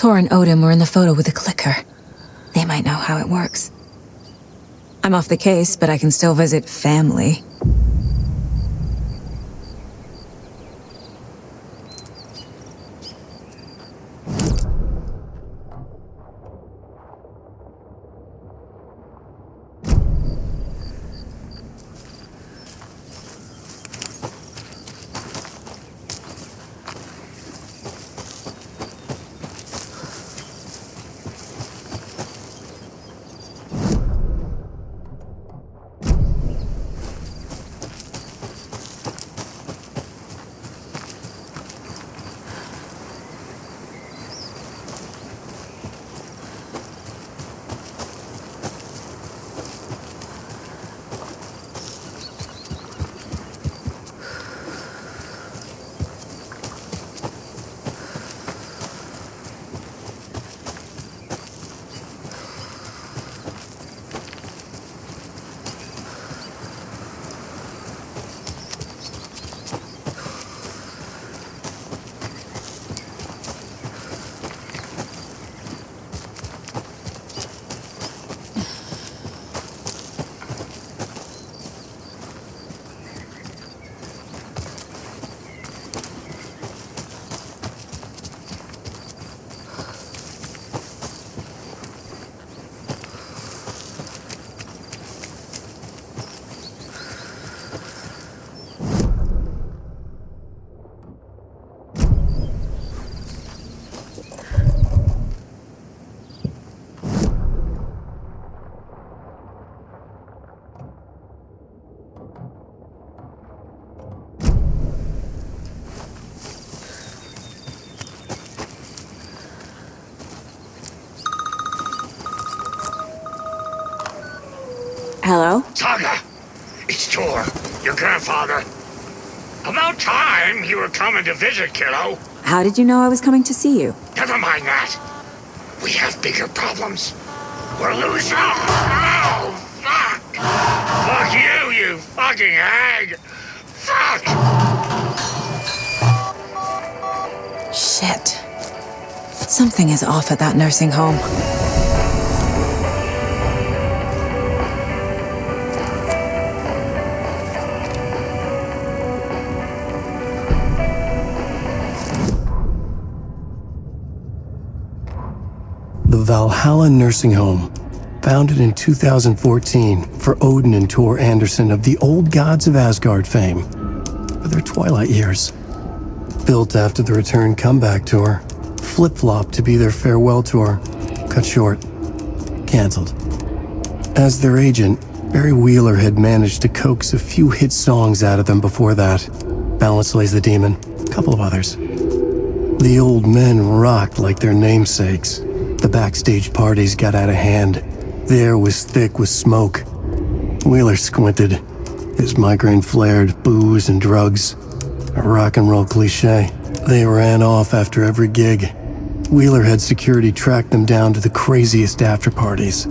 Tor and Odin were in the photo with the clicker. They might know how it works. I'm off the case, but I can still visit family. Hello? Saga! It's Tor, your grandfather. About time you were coming to visit, kiddo. How did you know I was coming to see you? Never mind that. We have bigger problems. We're losing... Oh, fuck! Fuck you, you fucking hag! Fuck! Shit. Something is off at that nursing home. The Valhalla Nursing Home, founded in 2014 for Odin and Tor Anderson of the Old Gods of Asgard fame, for their twilight years. Built after the Return comeback tour, flip-flopped to be their farewell tour, cut short, canceled. As their agent, Barry Wheeler had managed to coax a few hit songs out of them before that. Balance Lays the Demon, a couple of others. The old men rocked like their namesakes. The backstage parties got out of hand. The air was thick with smoke. Wheeler squinted. His migraine flared, booze and drugs. A rock and roll cliche. They ran off after every gig. Wheeler had security track them down to the craziest after parties.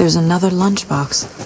There's another lunchbox.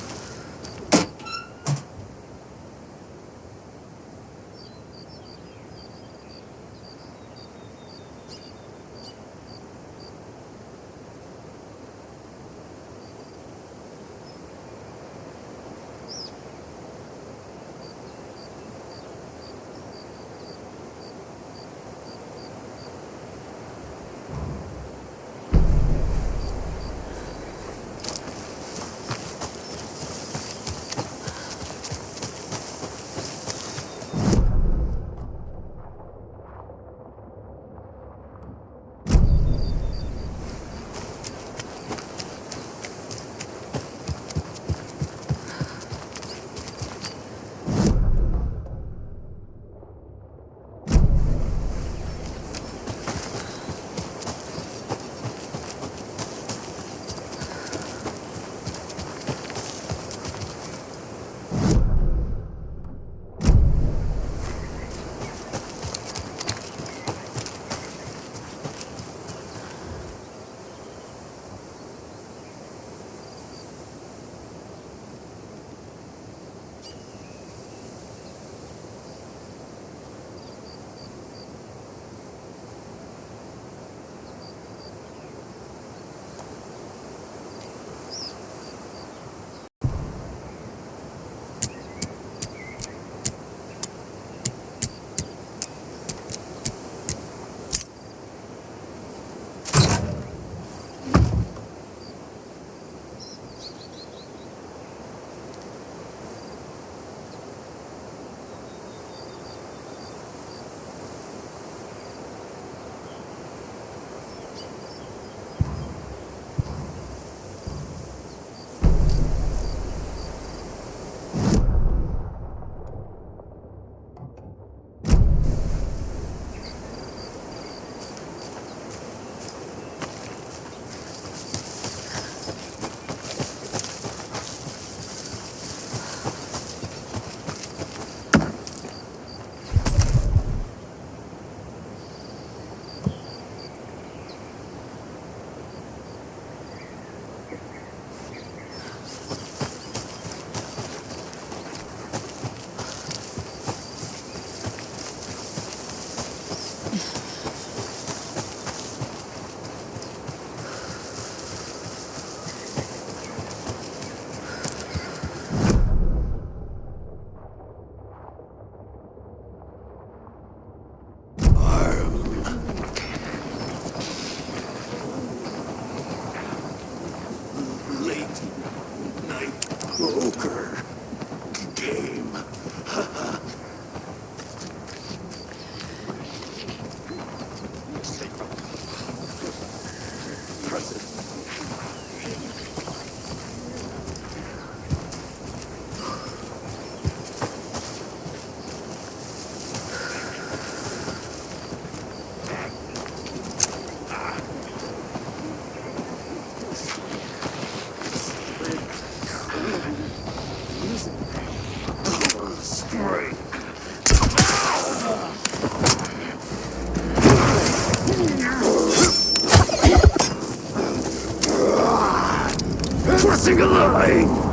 Crossing a line!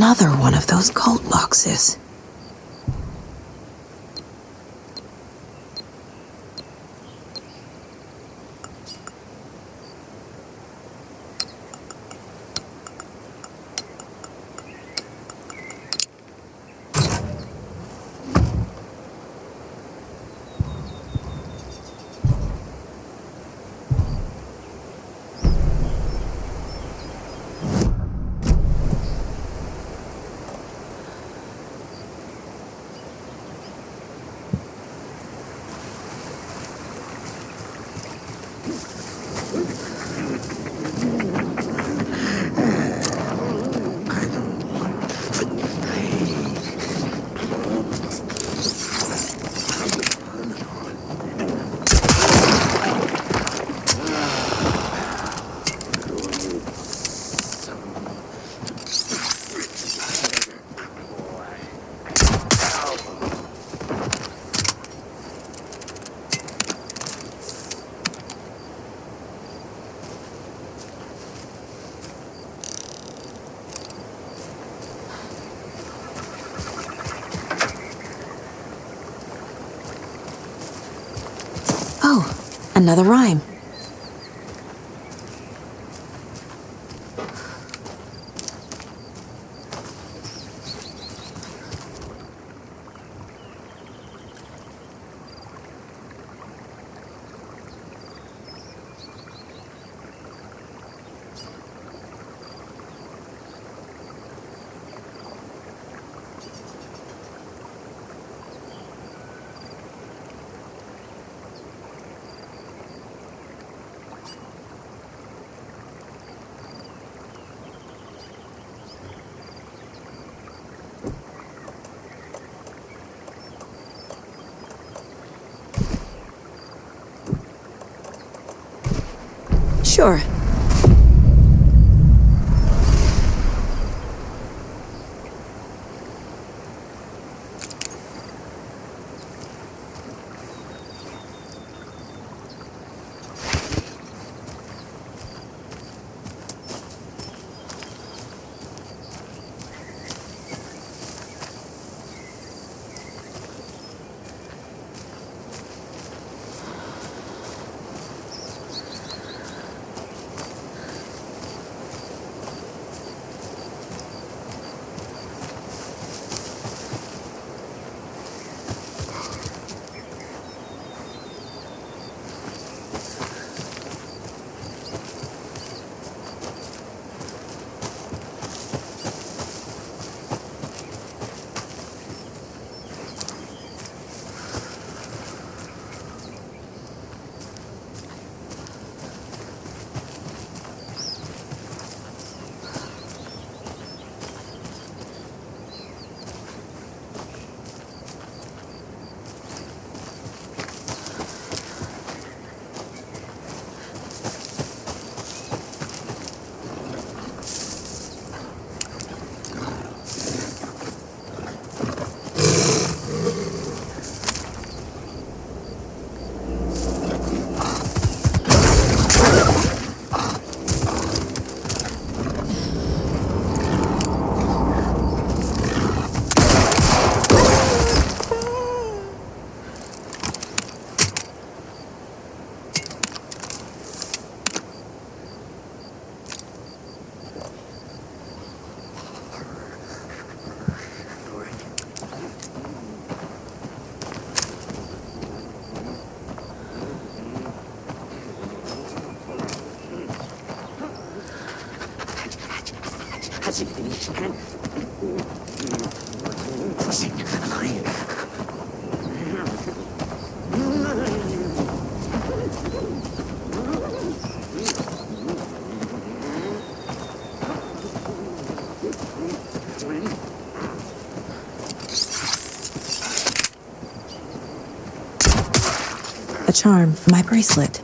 Another one of those cult boxes. Oh, another rhyme. Sure. A charm for my bracelet.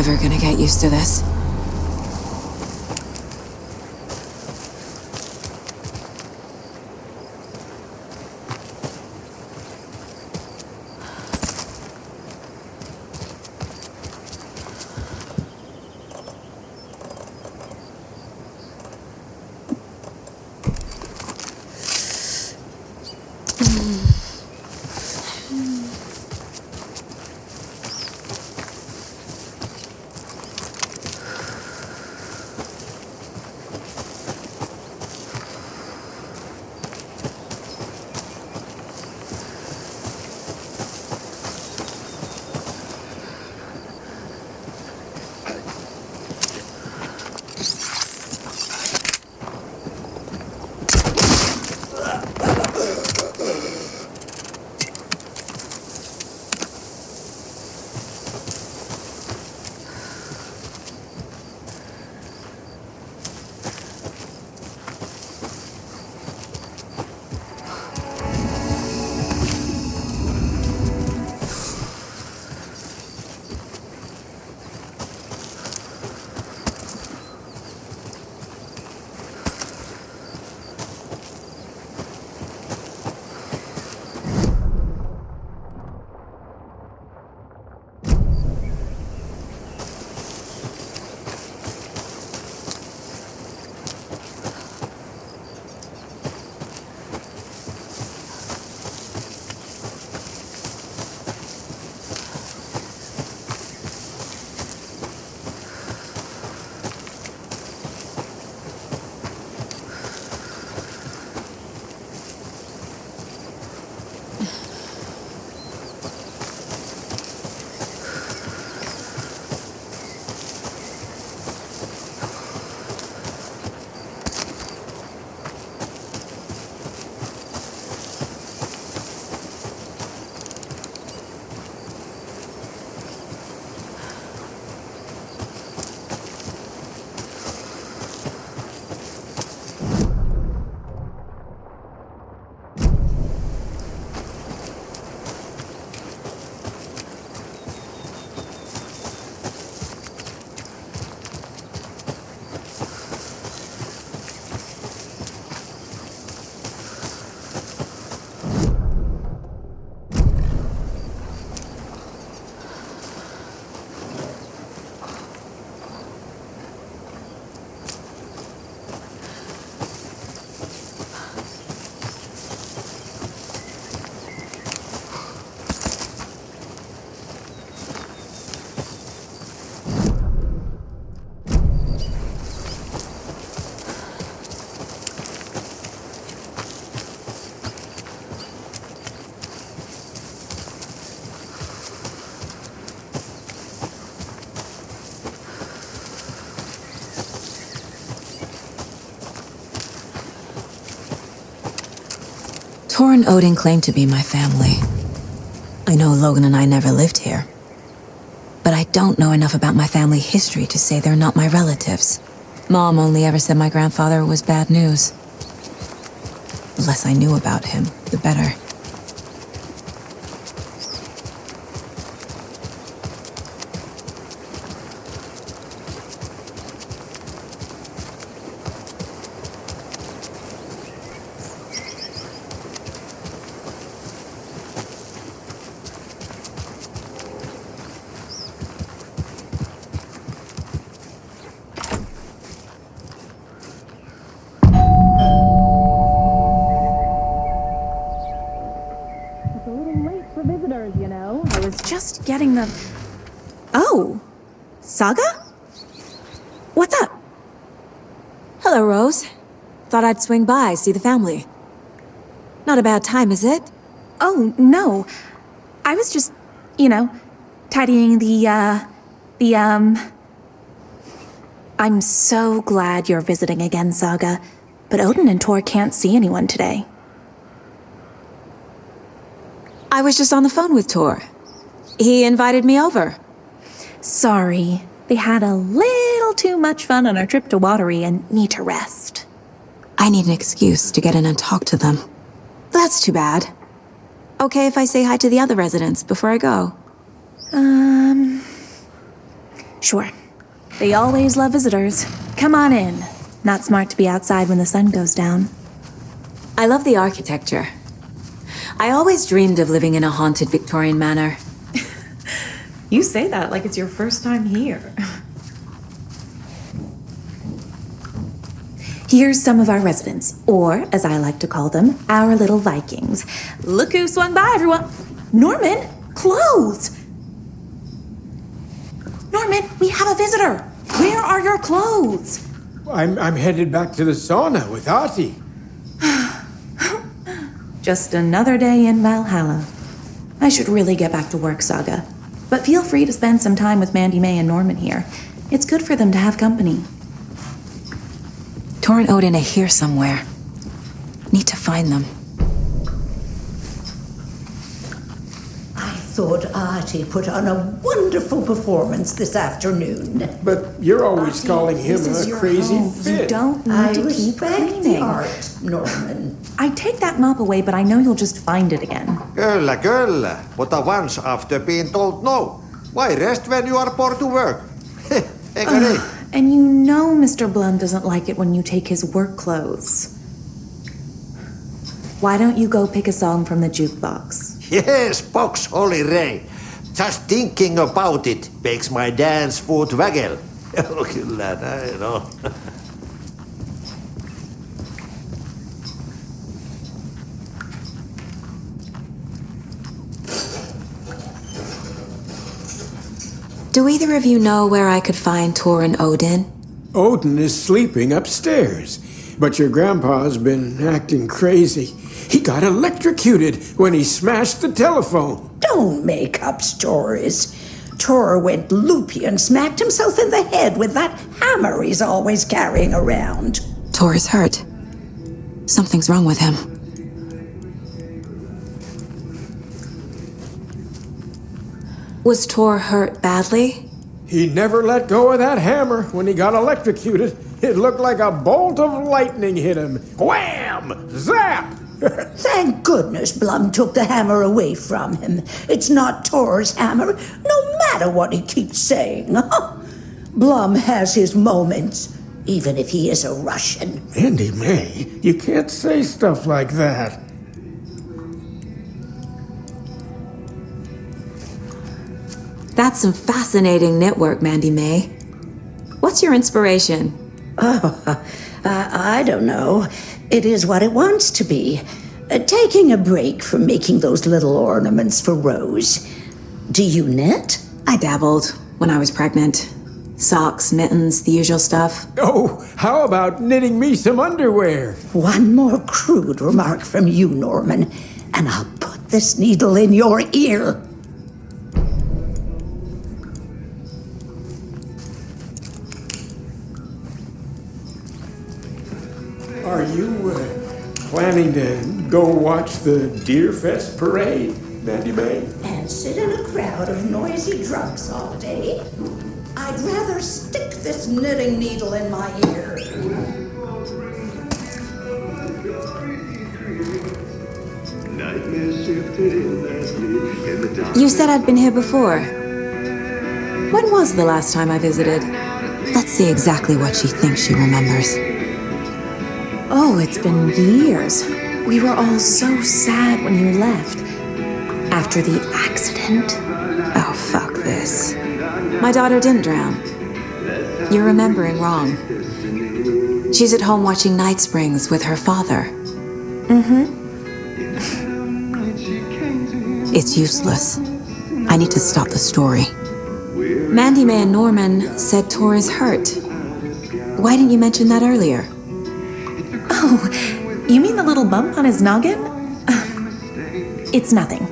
never gonna get used to this. Tor and Odin claim to be my family. I know Logan and I never lived here. But I don't know enough about my family history to say they're not my relatives. Mom only ever said my grandfather was bad news. The less I knew about him, the better. Just getting the... Oh, Saga? What's up? Hello, Rose. Thought I'd swing by, see the family. Not a bad time, is it? Oh, no. I was just, tidying I'm so glad you're visiting again, Saga. But Odin and Tor can't see anyone today. I was just on the phone with Tor. He invited me over. Sorry. They had a little too much fun on our trip to Watery and need to rest. I need an excuse to get in and talk to them. That's too bad. Okay if I say hi to the other residents before I go? Sure. They always love visitors. Come on in. Not smart to be outside when the sun goes down. I love the architecture. I always dreamed of living in a haunted Victorian manor. You say that like it's your first time here. Here's some of our residents, or as I like to call them, our little Vikings. Look who swung by, everyone. Norman, clothes! Norman, we have a visitor. Where are your clothes? I'm headed back to the sauna with Artie. Just another day in Valhalla. I should really get back to work, Saga. But feel free to spend some time with Mandy May and Norman here. It's good for them to have company. Tor and Odin are here somewhere. Need to find them. I thought Artie put on a wonderful performance this afternoon. But you're always Artie, calling him this is a your crazy home. fit. You don't need I to keep respect the cleaning. art, Norman. I take that mop away, but I know you'll just find it again. Kyllä. But once after being told no. Why rest when you are bored to work? Eikö niin? And you know Mr. Blum doesn't like it when you take his work clothes. Why don't you go pick a song from the jukebox? Yes, box Holy Ray. Just thinking about it makes my dance foot waggle. Kyllä näin on. Do either of you know where I could find Tor and Odin? Odin is sleeping upstairs, but your grandpa's been acting crazy. He got electrocuted when he smashed the telephone. Don't make up stories. Tor went loopy and smacked himself in the head with that hammer he's always carrying around. Tor is hurt. Something's wrong with him. Was Tor hurt badly? He never let go of that hammer when he got electrocuted. It looked like a bolt of lightning hit him. Wham! Zap! Thank goodness Blum took the hammer away from him. It's not Tor's hammer, no matter what he keeps saying. Blum has his moments, even if he is a Russian. Andy May, you can't say stuff like that. That's some fascinating knitwork, Mandy May. What's your inspiration? I don't know. It is what it wants to be. Taking a break from making those little ornaments for Rose. Do you knit? I dabbled when I was pregnant. Socks, mittens, the usual stuff. Oh, how about knitting me some underwear? One more crude remark from you, Norman, and I'll put this needle in your ear. Are you planning to go watch the Deer Fest parade, Mandy May? And sit in a crowd of noisy drunks all day? I'd rather stick this knitting needle in my ear. You said I'd been here before. When was the last time I visited? Let's see exactly what she thinks she remembers. Oh, it's been years. We were all so sad when you left. After the accident. Oh, fuck this. My daughter didn't drown. You're remembering wrong. She's at home watching Night Springs with her father. It's useless. I need to stop the story. Mandy May and Norman said Tor is hurt. Why didn't you mention that earlier? Oh, you mean the little bump on his noggin? It's nothing.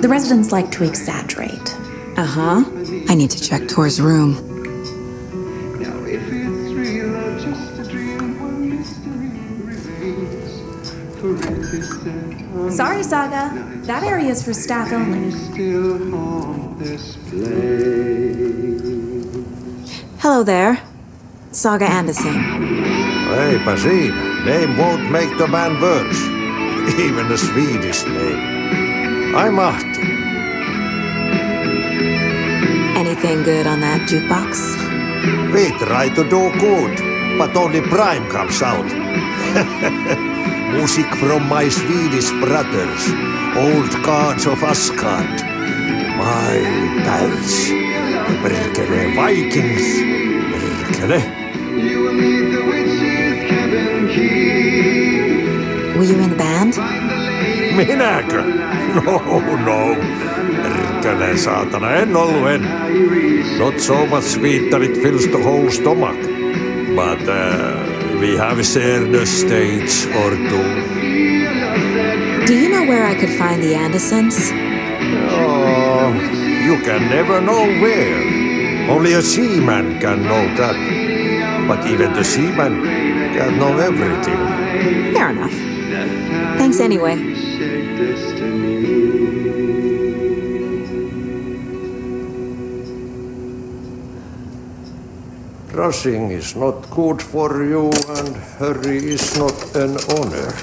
The residents like to exaggerate. Uh-huh. I need to check Tor's room. Sorry, Saga. That area is for staff only. Hello there. Saga Anderson. Eipä siinä. Name won't make the man worse. Even a Swedish name. I'm Ahti. Any anything good on that jukebox? We try to do good, but only Prime comes out. Music from my Swedish brothers, old gods of Asgard. My pals, the Perkele Vikings. Perkele. Were you in the band? Minäkö? No. Perkele saatana, en ollut en. Not so much sweet that it fills the whole stomach. But we have shared a stage or two. Do you know where I could find the Andersons? Oh, you can never know where. Only a seaman can know that. But even the seaman can know everything. Fair enough. Thanks anyway. Rushing is not good for you and hurry is not an honor.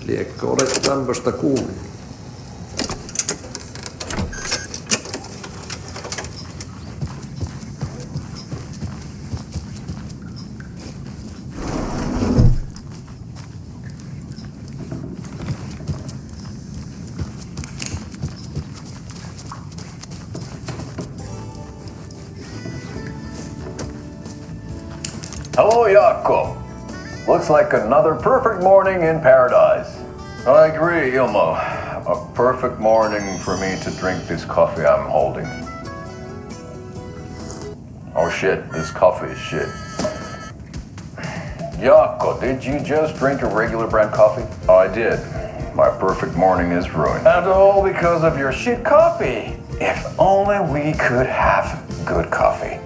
Liekö olet tämmöstä kuullut? Hello, Jaakko. Looks like another perfect morning in paradise. I agree, Ilmo. A perfect morning for me to drink this coffee I'm holding. Oh shit, this coffee is shit. Jaakko, did you just drink a regular brand coffee? I did. My perfect morning is ruined. And all because of your shit coffee. If only we could have good coffee.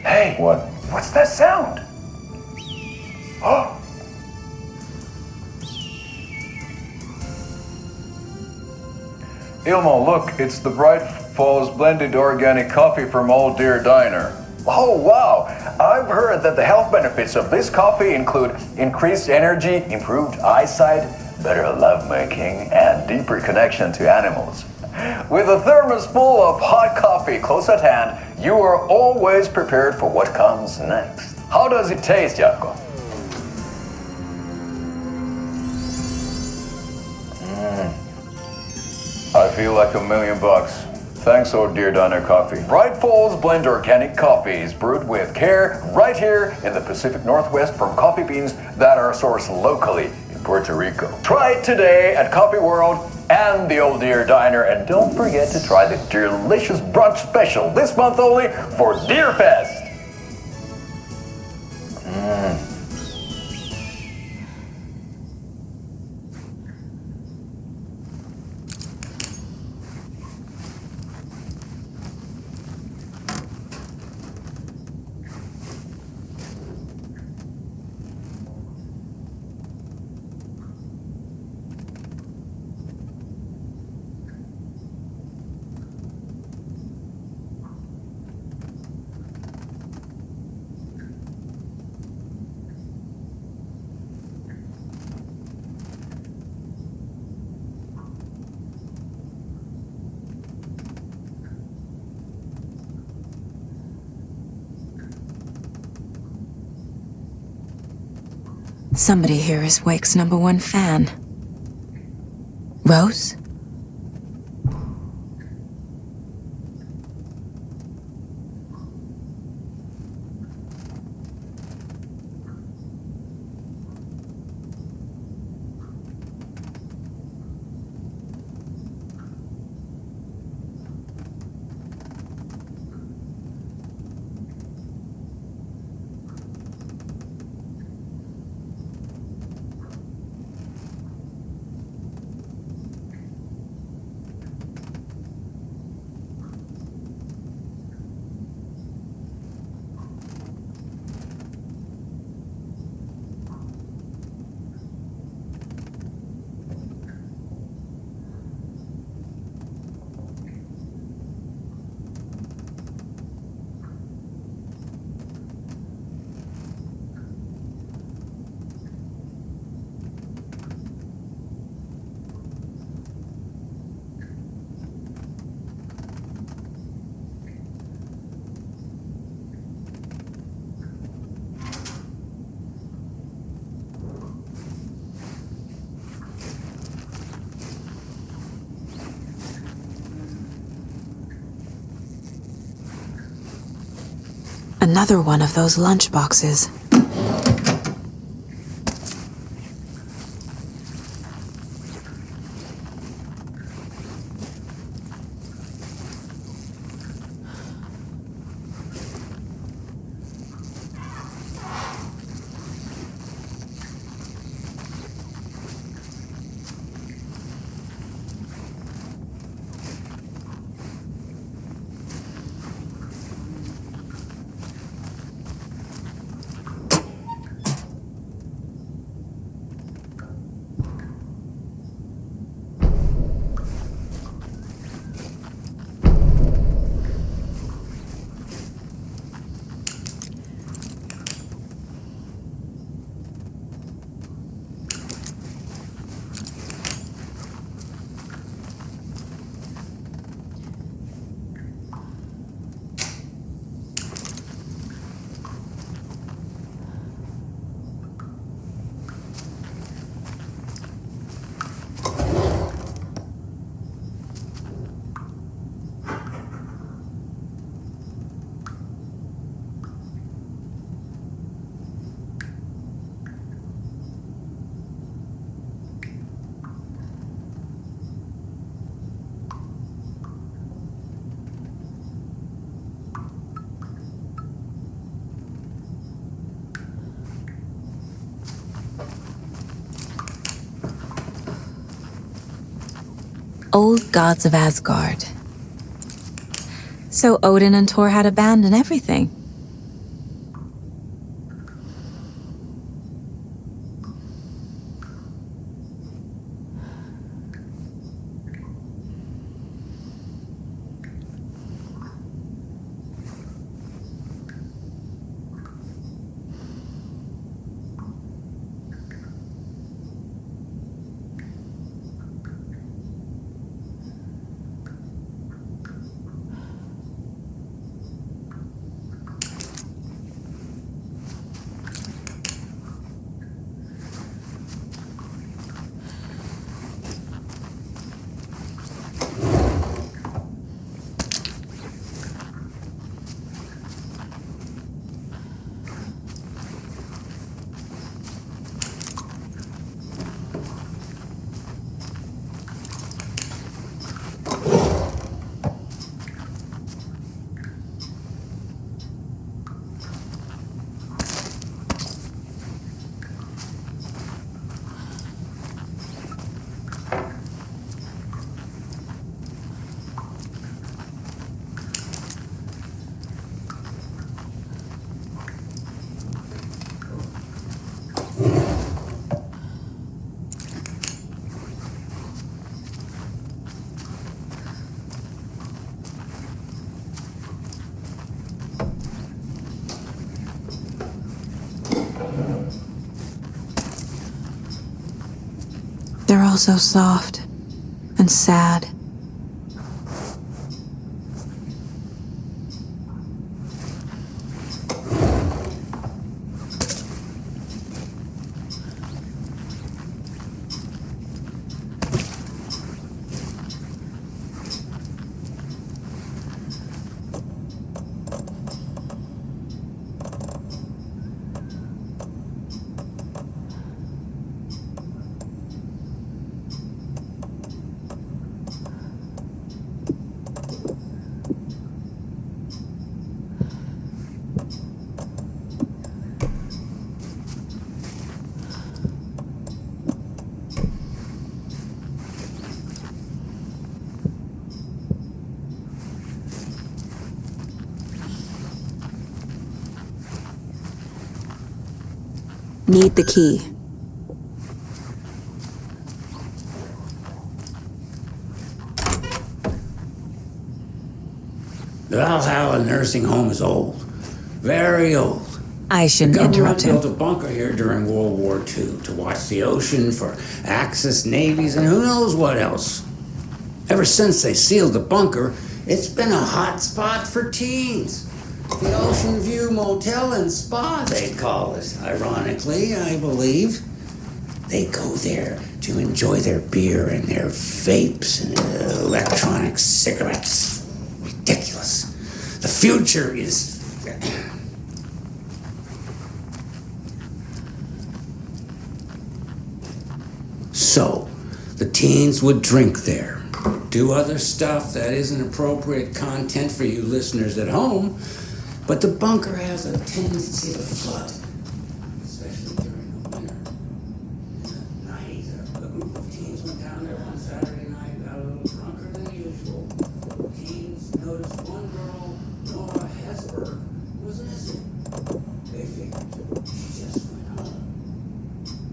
Hey, what? What's that sound? Oh! Ilmo, look, it's the Bright Falls blended organic coffee from Old Deer Diner. Oh, wow! I've heard that the health benefits of this coffee include increased energy, improved eyesight, better lovemaking, and deeper connection to animals. With a thermos full of hot coffee close at hand, you are always prepared for what comes next. How does it taste, Jaakko? I feel like $1 million. Thanks, Old Deer Diner Coffee. Bright Falls Blend Organic Coffee is brewed with care right here in the Pacific Northwest from coffee beans that are sourced locally in Puerto Rico. Try it today at Coffee World and the Old Deer Diner, and don't forget to try the delicious brunch special this month only for Deer Fest. Somebody here is Wake's #1 fan. Rose? Another one of those lunch boxes. Old gods of Asgard. So Odin and Thor had a band and everything. They're all so soft and sad. Need the key. The Valhalla nursing home is old. Very old. I shouldn't The interrupt government him. built a bunker here during World War II to watch the ocean for Axis navies and who knows what else. Ever since they sealed the bunker, it's been a hot spot for teens. The Ocean View Motel and Spa, they call it. Ironically, I believe. They go there to enjoy their beer and their vapes and electronic cigarettes. Ridiculous. The future is So, the teens would drink there, do other stuff that isn't appropriate content for you listeners at home, but the bunker has a tendency to flood, especially during the winter. In the 90s, a group of teens went down there one Saturday night, got a little drunker than usual. Teens noticed one girl, Nora Hesberg, was missing. They figured she just went home.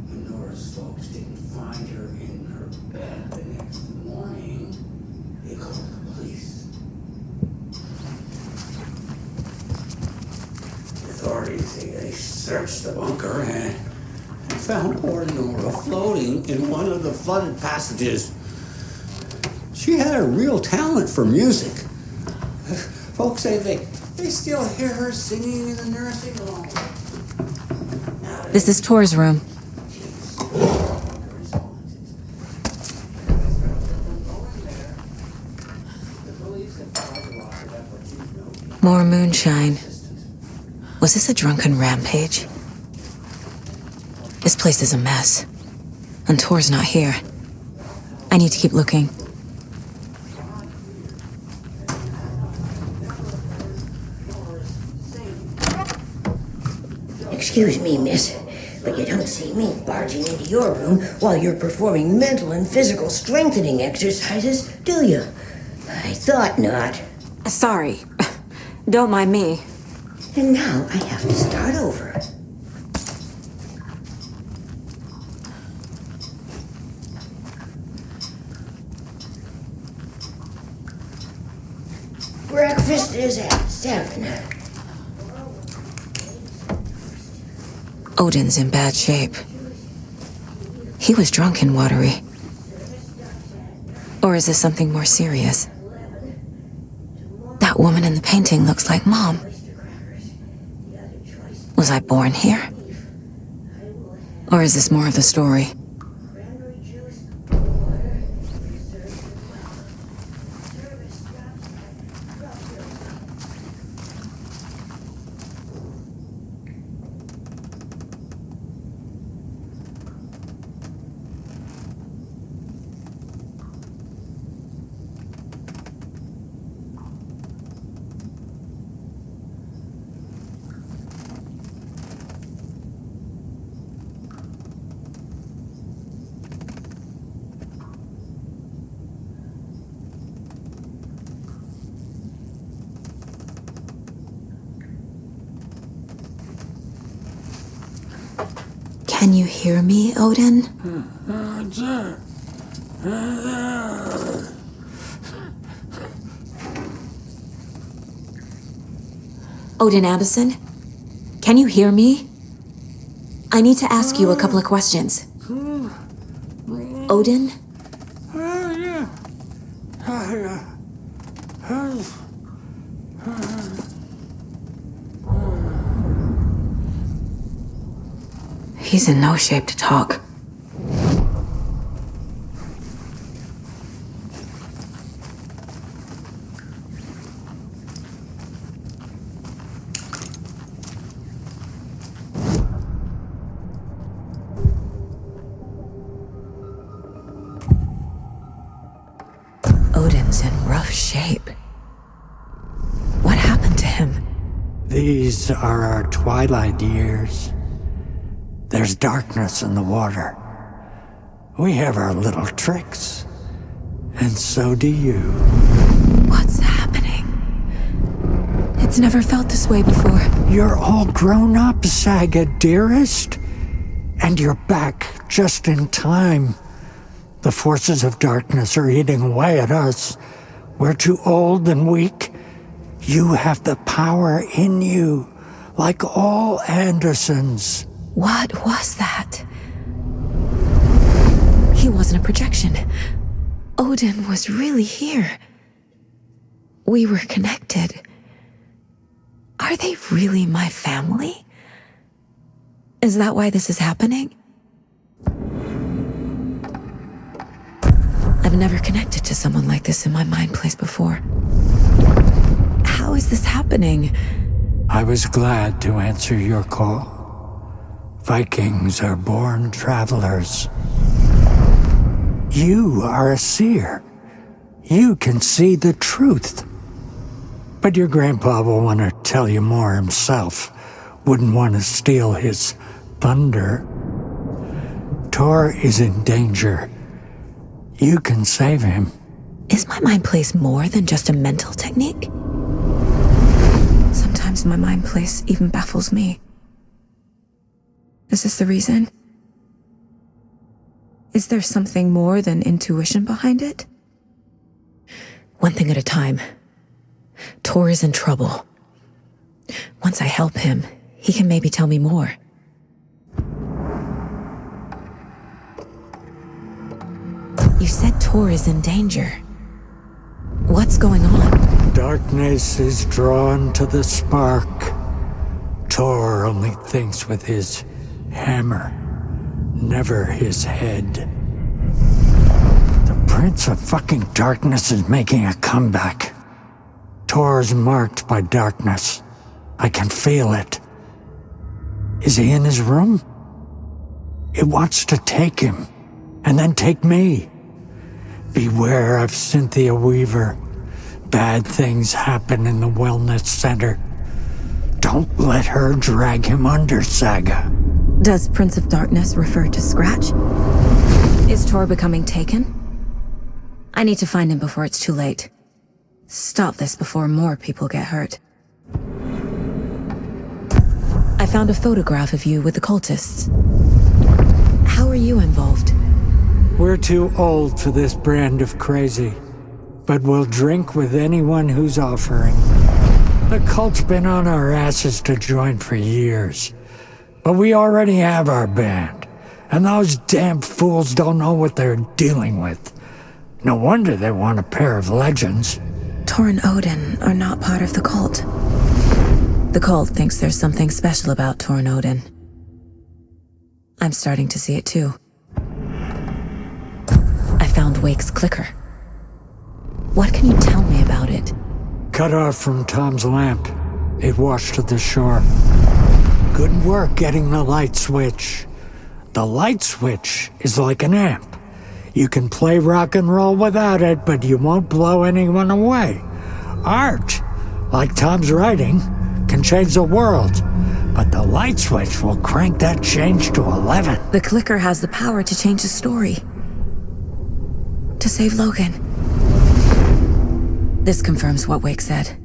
When Nora's folks didn't find her in her bed the next morning, they called the police. Authorities, they searched the bunker and found poor Nora floating in one of the flooded passages. She had a real talent for music. Folks say they still hear her singing in the nursing home. This is Tor's room. More moonshine. Was this a drunken rampage? This place is a mess. And Tor's not here. I need to keep looking. Excuse me, miss, but you don't see me barging into your room while you're performing mental and physical strengthening exercises, do you? I thought not. Sorry. Don't mind me. And now I have to start over. Breakfast is at 7. Odin's in bad shape. He was drunk and watery. Or is this something more serious? That woman in the painting looks like Mom. Was I born here? Or is this more of the story? Can you hear me, Odin? Odin Addison? Can you hear me? I need to ask you a couple of questions. Odin? He's in no shape to talk. Odin's in rough shape. What happened to him? These are our twilight years. There's darkness in the water. We have our little tricks. And so do you. What's happening? It's never felt this way before. You're all grown up, Saga, dearest. And you're back just in time. The forces of darkness are eating away at us. We're too old and weak. You have the power in you, like all Andersons. What was that? He wasn't a projection. Odin was really here. We were connected. Are they really my family? Is that why this is happening? I've never connected to someone like this in my mind place before. How is this happening? I was glad to answer your call. Vikings are born travelers. You are a seer. You can see the truth. But your grandpa will want to tell you more himself. Wouldn't want to steal his thunder. Tor is in danger. You can save him. Is my mind place more than just a mental technique? Sometimes my mind place even baffles me. Is this the reason? Is there something more than intuition behind it? One thing at a time. Tor is in trouble. Once I help him, he can maybe tell me more. You said Tor is in danger. What's going on? Darkness is drawn to the spark. Tor only thinks with his hammer, never his head. The Prince of fucking Darkness is making a comeback. Tor's marked by darkness. I can feel it. Is he in his room? It wants to take him, and then take me. Beware of Cynthia Weaver. Bad things happen in the wellness center. Don't let her drag him under, Saga. Does Prince of Darkness refer to Scratch? Is Tor becoming taken? I need to find him before it's too late. Stop this before more people get hurt. I found a photograph of you with the cultists. How are you involved? We're too old for this brand of crazy, but we'll drink with anyone who's offering. The cult's been on our asses to join for years, but we already have our band, and those damn fools don't know what they're dealing with. No wonder they want a pair of legends. Tor and Odin are not part of the cult. The cult thinks there's something special about Tor and Odin. I'm starting to see it too. I found Wake's clicker. What can you tell me about it? Cut off from Tom's lamp. It washed to the shore. Good work getting the light switch. The light switch is like an amp. You can play rock and roll without it, but you won't blow anyone away. Art, like Tom's writing, can change the world, but the light switch will crank that change to 11. The clicker has the power to change the story. To save Logan. This confirms what Wake said.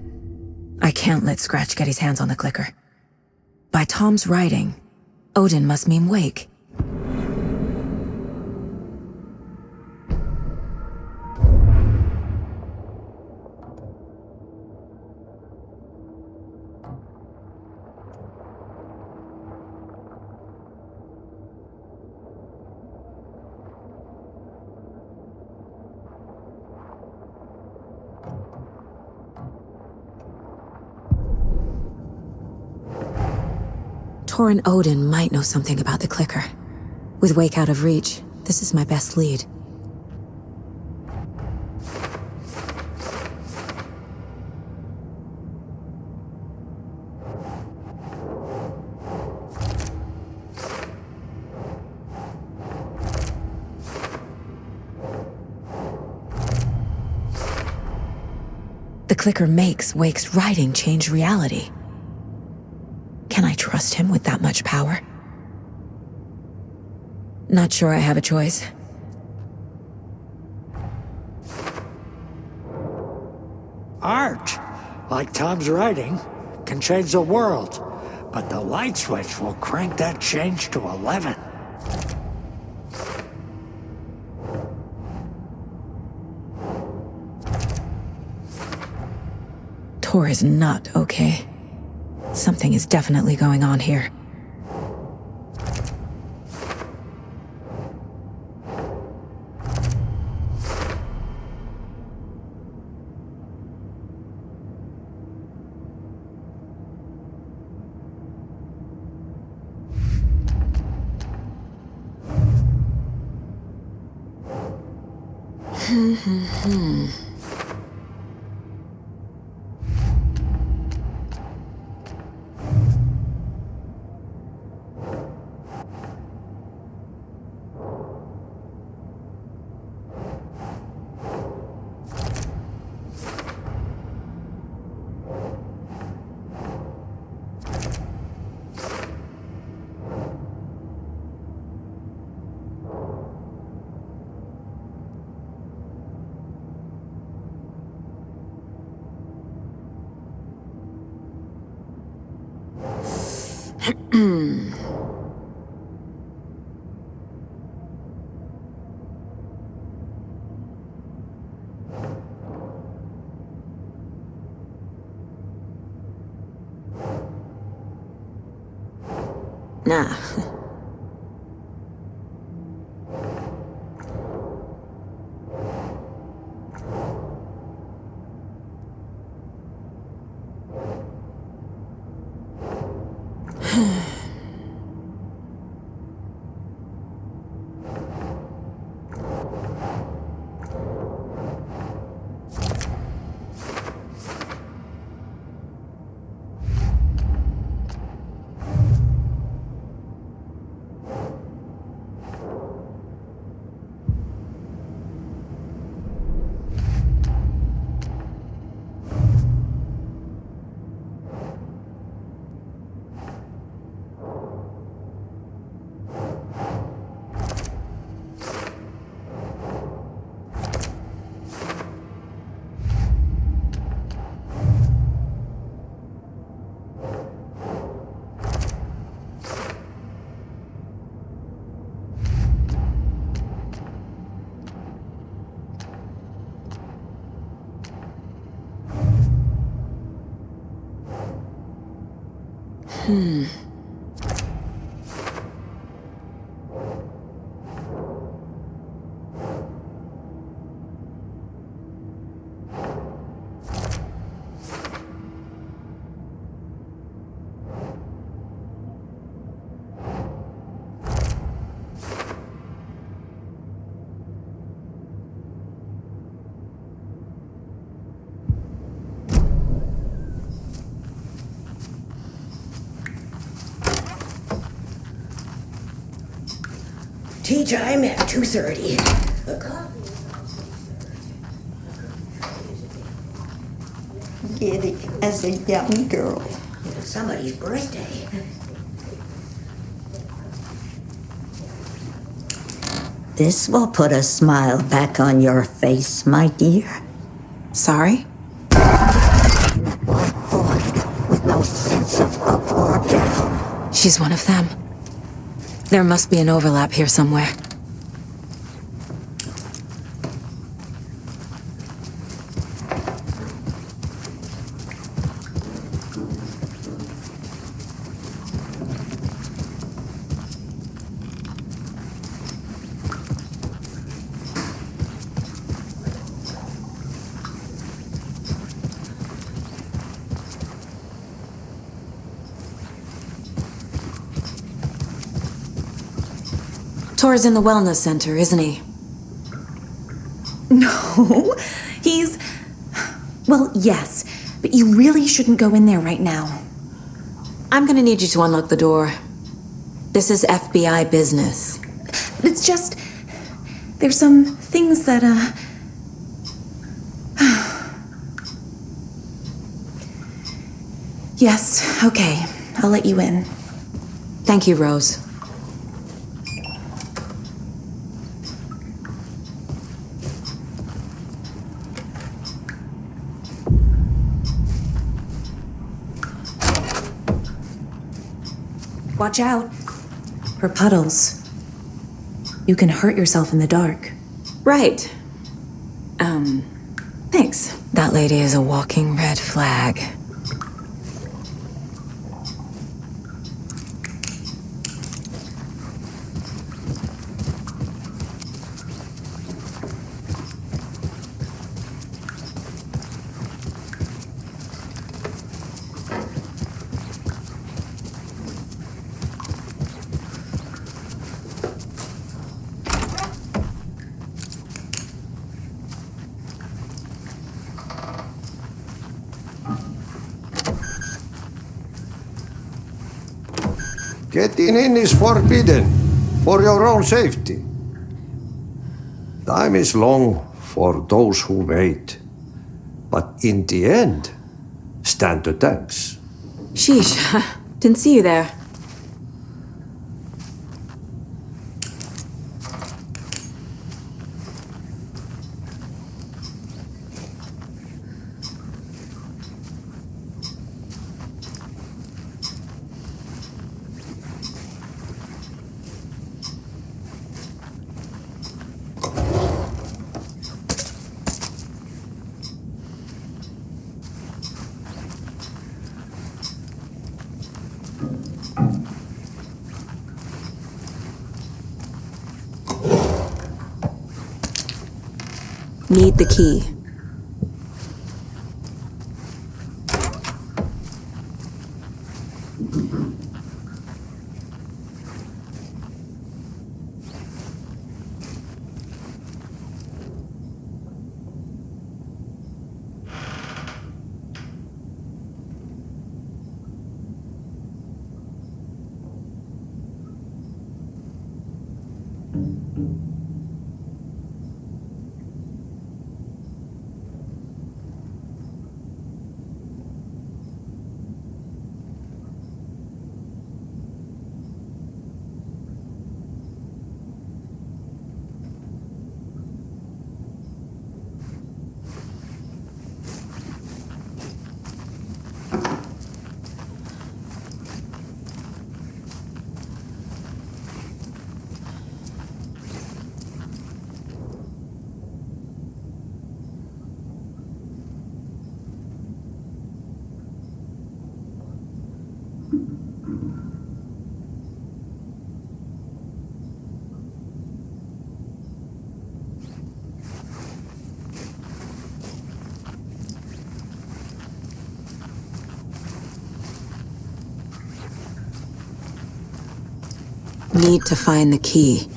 I can't let Scratch get his hands on the clicker. By Tom's writing, Odin must mean Wake. Tor and Odin might know something about the clicker. With Wake out of reach, this is my best lead. The clicker makes Wake's writing change reality. Can I trust him with that much power? Not sure I have a choice. Art, like Tom's writing, can change the world, but the light switch will crank that change to 11. Tor is not okay. Something is definitely going on here. Nah. Tea time at 2:30. A coffee. Giddy as a young girl. It's somebody's birthday. This will put a smile back on your face, my dear. Sorry? With no sense of up or down. She's one of them. There must be an overlap here somewhere. Tor's in the wellness center, isn't he? No, he's... Well, yes, but you really shouldn't go in there right now. I'm gonna need you to unlock the door. This is FBI business. It's just... There's some things that, Yes, okay. I'll let you in. Thank you, Rose. Watch out. For puddles. You can hurt yourself in the dark. Right. Thanks. That lady is a walking red flag. Getting in is forbidden, for your own safety. Time is long for those who wait, but in the end, stand the thanks. Sheesh, didn't see you there. Need the key. Need to find the key.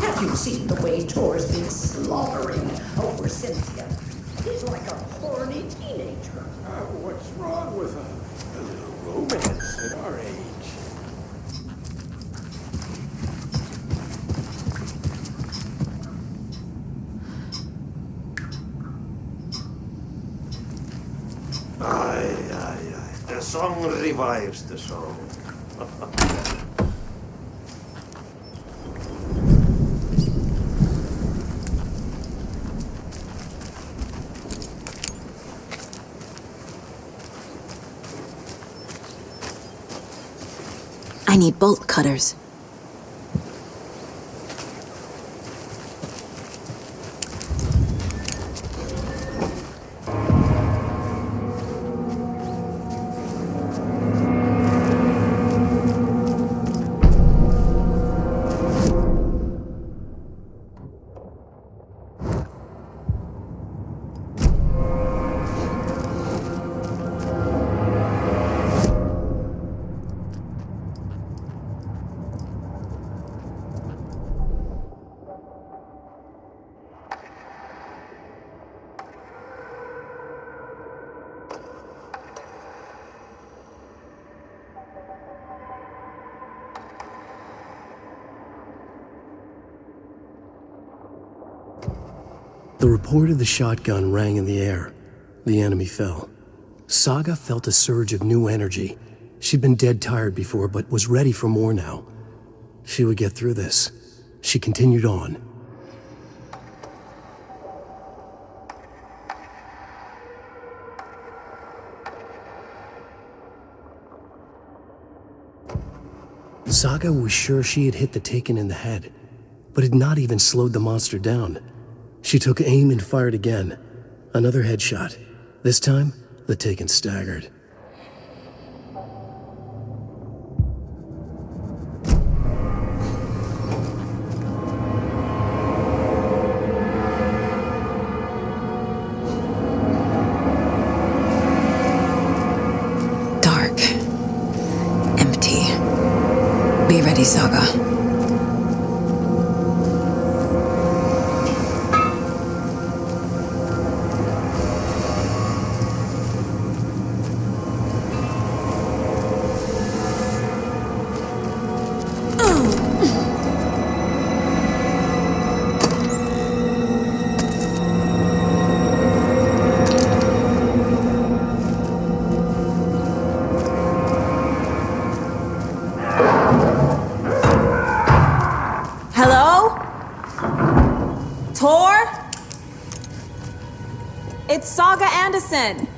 Have you seen the way Tor's been slobbering over Cynthia? He's like a horny teenager. What's wrong with a little romance at our age? Aye, aye, aye. The song revives the soul. I need bolt cutters. The report of the shotgun rang in the air. The enemy fell. Saga felt a surge of new energy. She'd been dead tired before, but was ready for more now. She would get through this. She continued on. Saga was sure she had hit the Taken in the head, but had not even slowed the monster down. She took aim and fired again. Another headshot. This time, the Taken staggered. Dark. Empty. Be ready, Saga. Saga Anderson.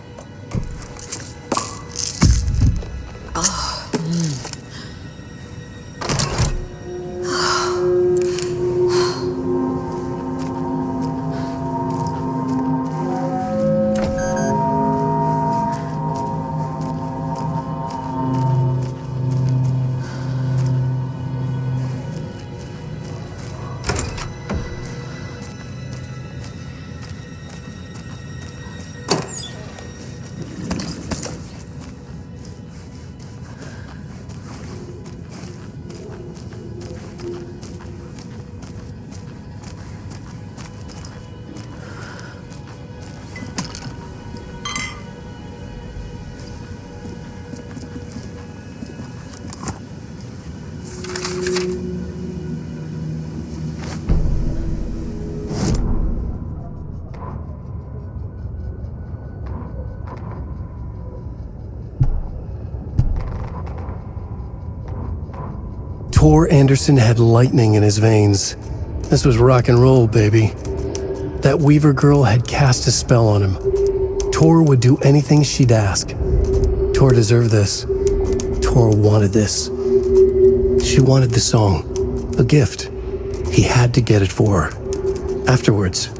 Tor Anderson had lightning in his veins. This was rock and roll, baby. That Weaver girl had cast a spell on him. Tor would do anything she'd ask. Tor deserved this. Tor wanted this. She wanted the song. A gift. He had to get it for her. Afterwards,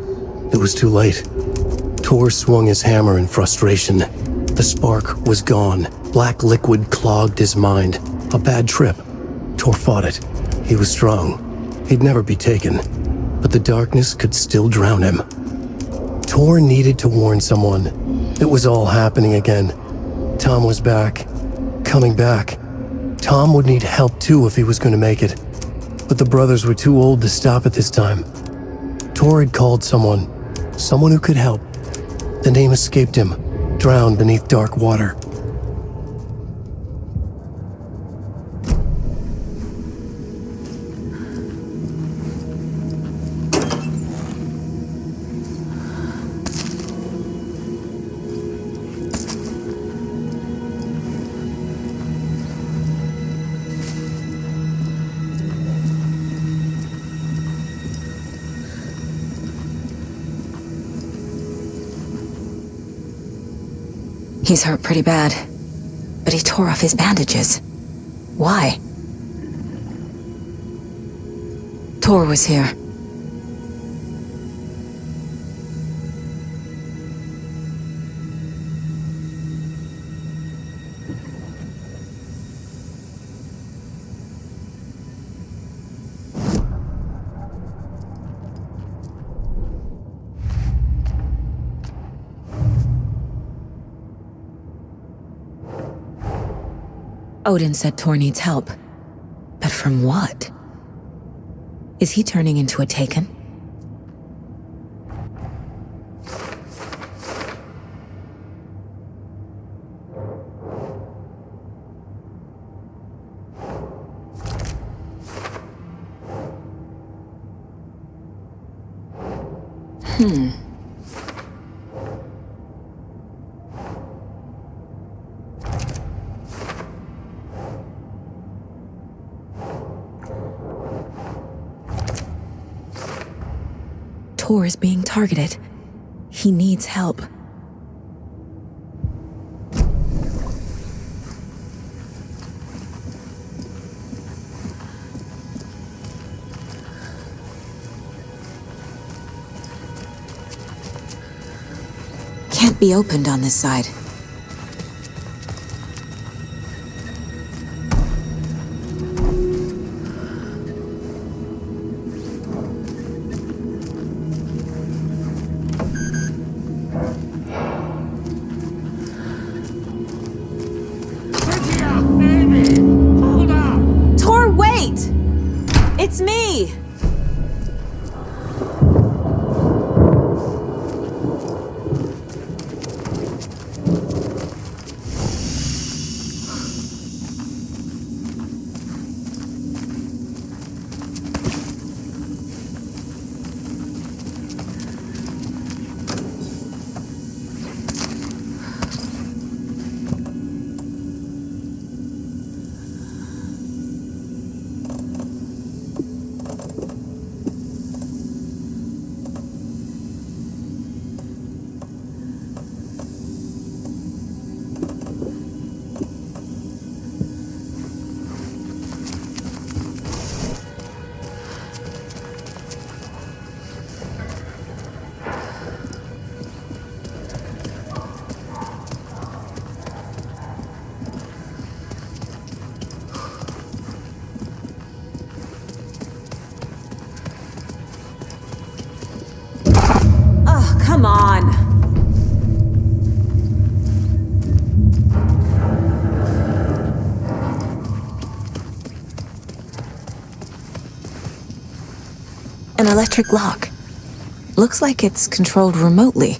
it was too late. Tor swung his hammer in frustration. The spark was gone. Black liquid clogged his mind. A bad trip. Tor fought it. He was strong. He'd never be taken. But the darkness could still drown him. Tor needed to warn someone. It was all happening again. Tom was back. Coming back. Tom would need help too if he was going to make it. But the brothers were too old to stop at this time. Tor had called someone. Someone who could help. The name escaped him. Drowned beneath dark water. He's hurt pretty bad, but he tore off his bandages. Why? Tor was here. Odin said Tor needs help. But from what? Is he turning into a Taken? Tor is being targeted. He needs help. Can't be opened on this side. It's me! An electric lock. Looks like it's controlled remotely.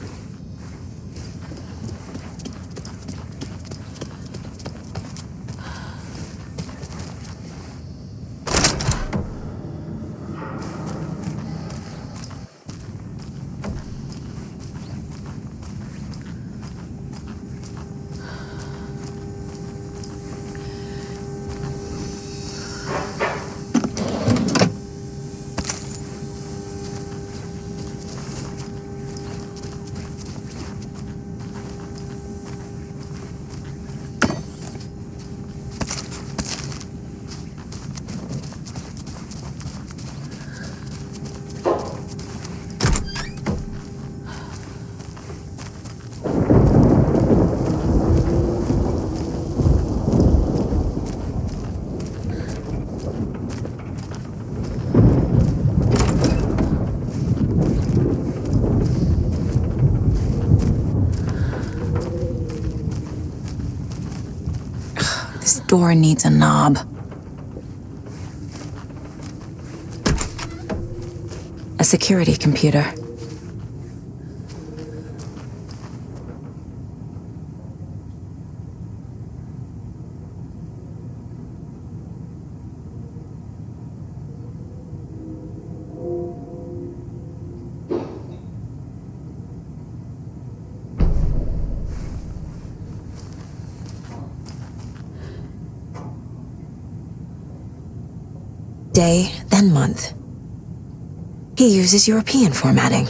This door needs a knob. A security computer. Day, then month. He uses European formatting.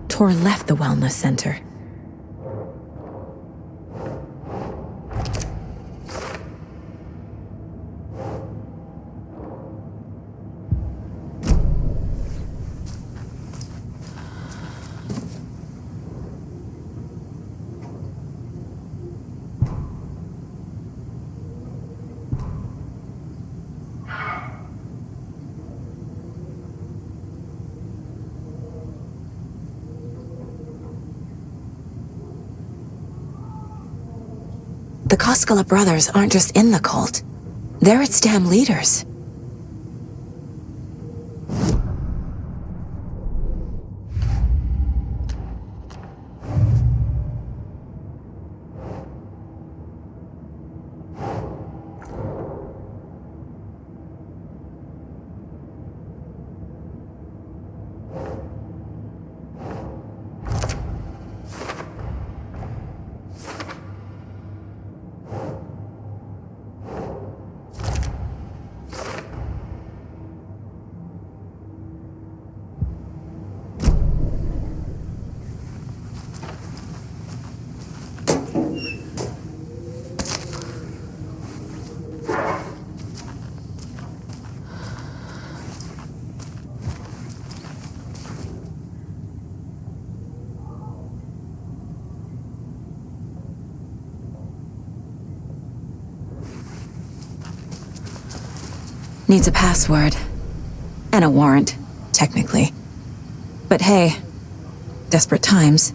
Tor left the wellness center. The Koskela brothers aren't just in the cult. They're its damn leaders. Needs a password. And a warrant, technically. But hey, desperate times.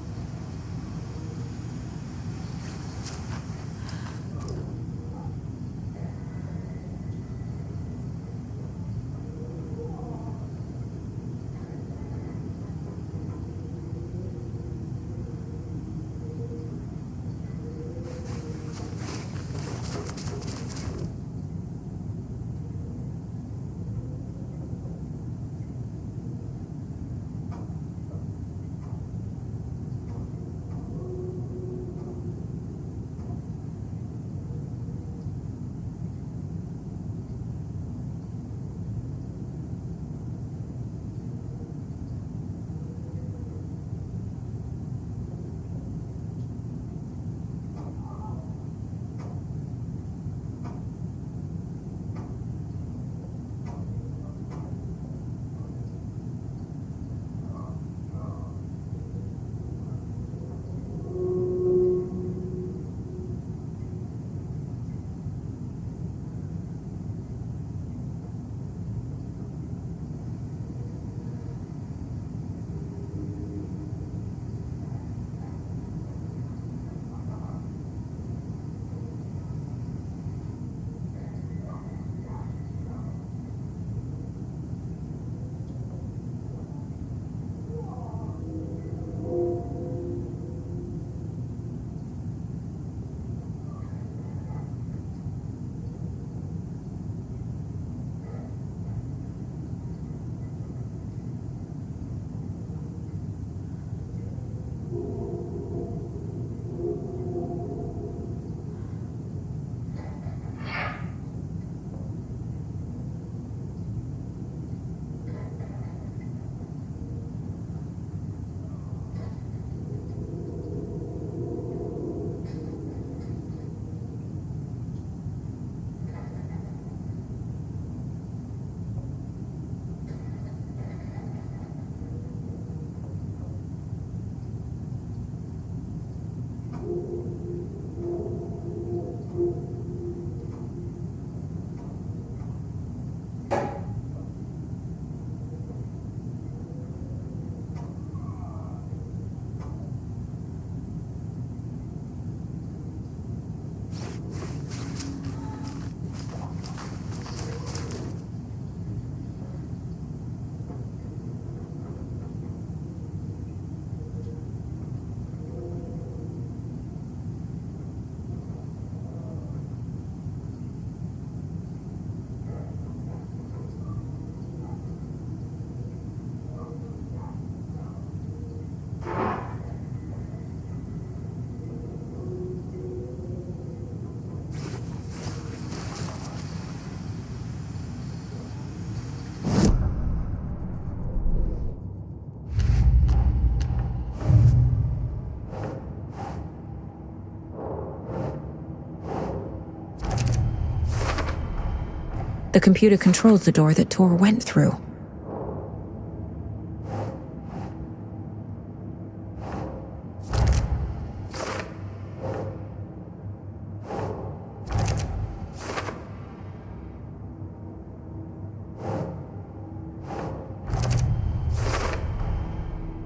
The computer controls the door that Tor went through.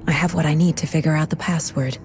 I have what I need to figure out the password.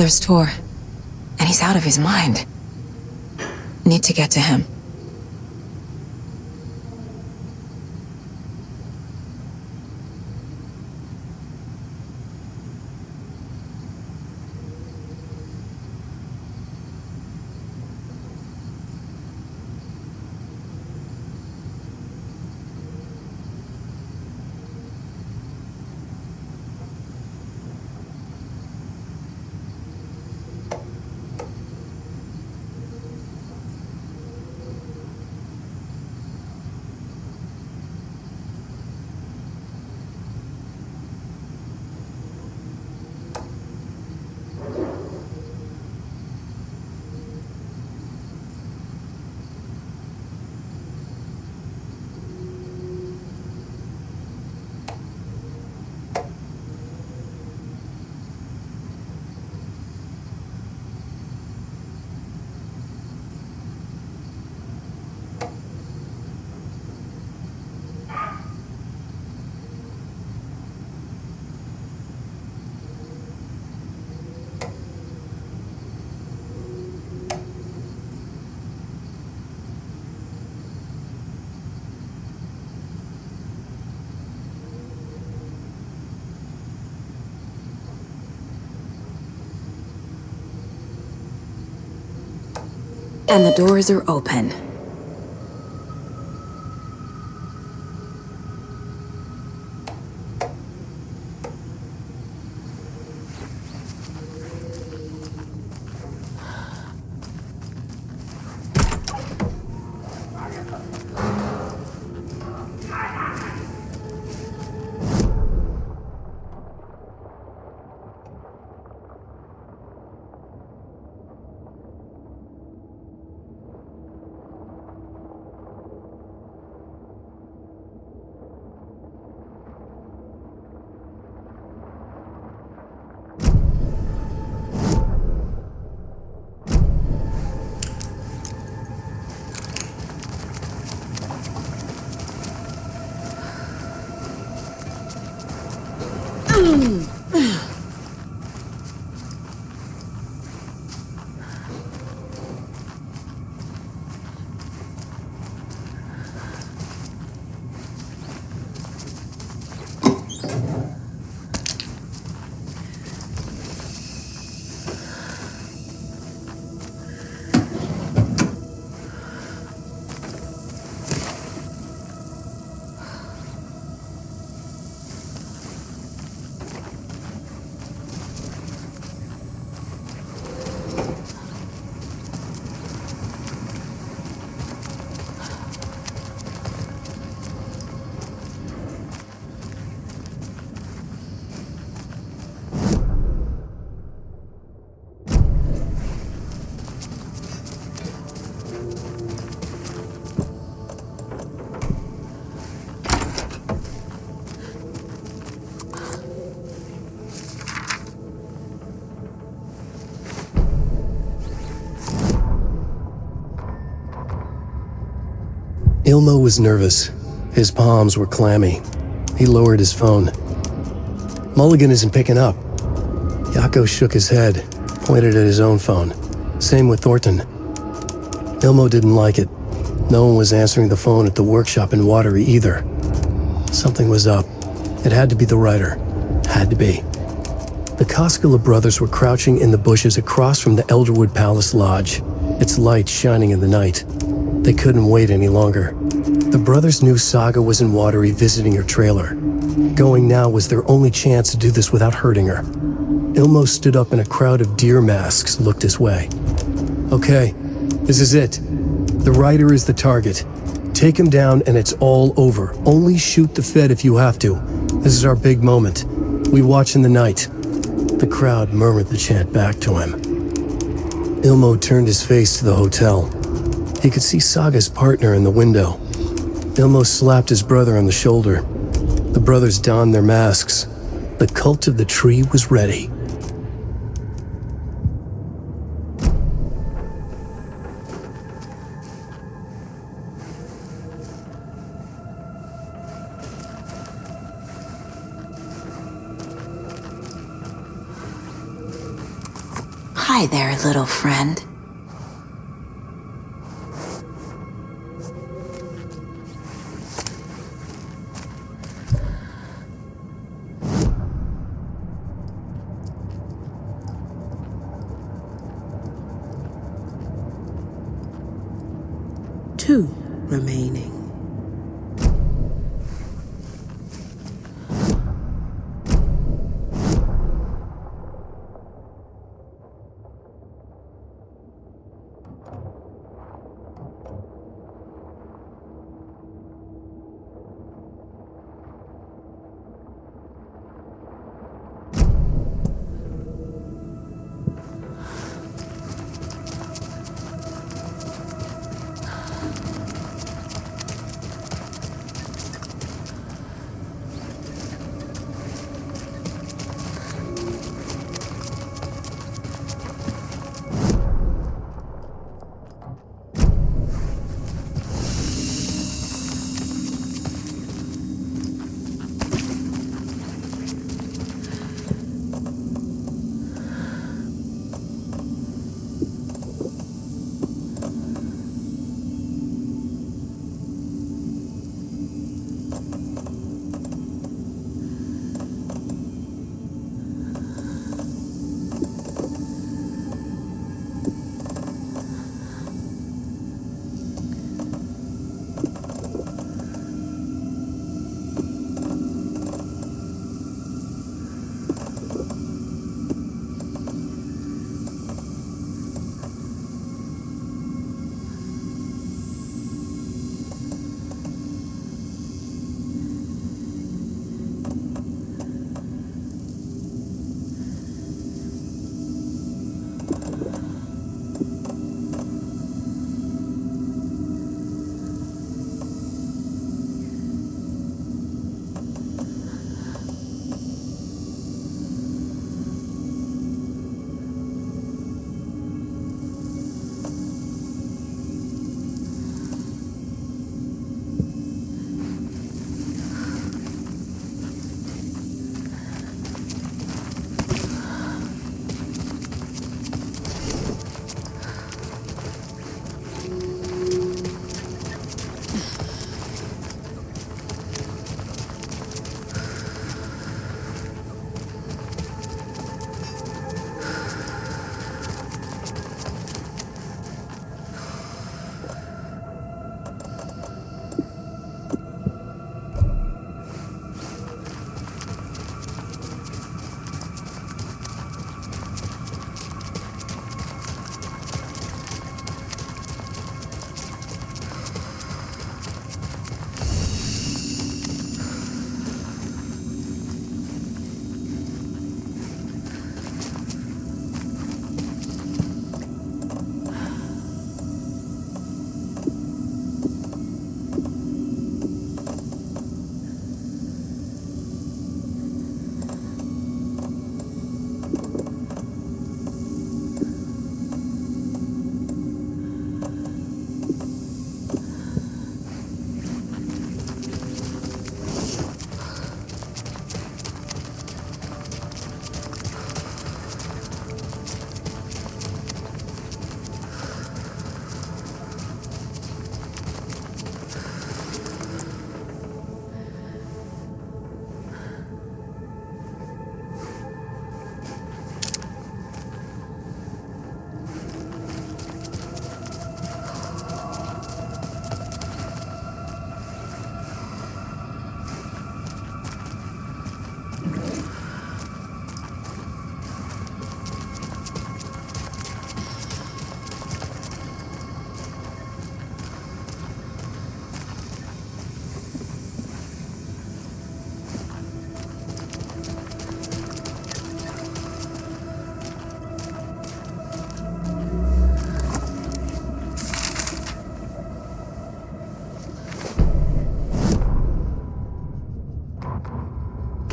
There's Tor, and he's out of his mind. Need to get to him. And the doors are open. Ilmo was nervous. His palms were clammy. He lowered his phone. Mulligan isn't picking up. Yako shook his head, pointed at his own phone. Same with Thornton. Ilmo didn't like it. No one was answering the phone at the workshop in Watery either. Something was up. It had to be the writer. Had to be. The Koskela brothers were crouching in the bushes across from the Elderwood Palace Lodge, its light shining in the night. They couldn't wait any longer. The brothers knew Saga was in Watery visiting her trailer. Going now was their only chance to do this without hurting her. Ilmo stood up and a crowd of deer masks looked his way. Okay, this is it. The writer is the target. Take him down and it's all over. Only shoot the Fed if you have to. This is our big moment. We watch in the night. The crowd murmured the chant back to him. Ilmo turned his face to the hotel. He could see Saga's partner in the window. Ilmo slapped his brother on the shoulder. The brothers donned their masks. The cult of the tree was ready. Hi there, little friend. Two remaining.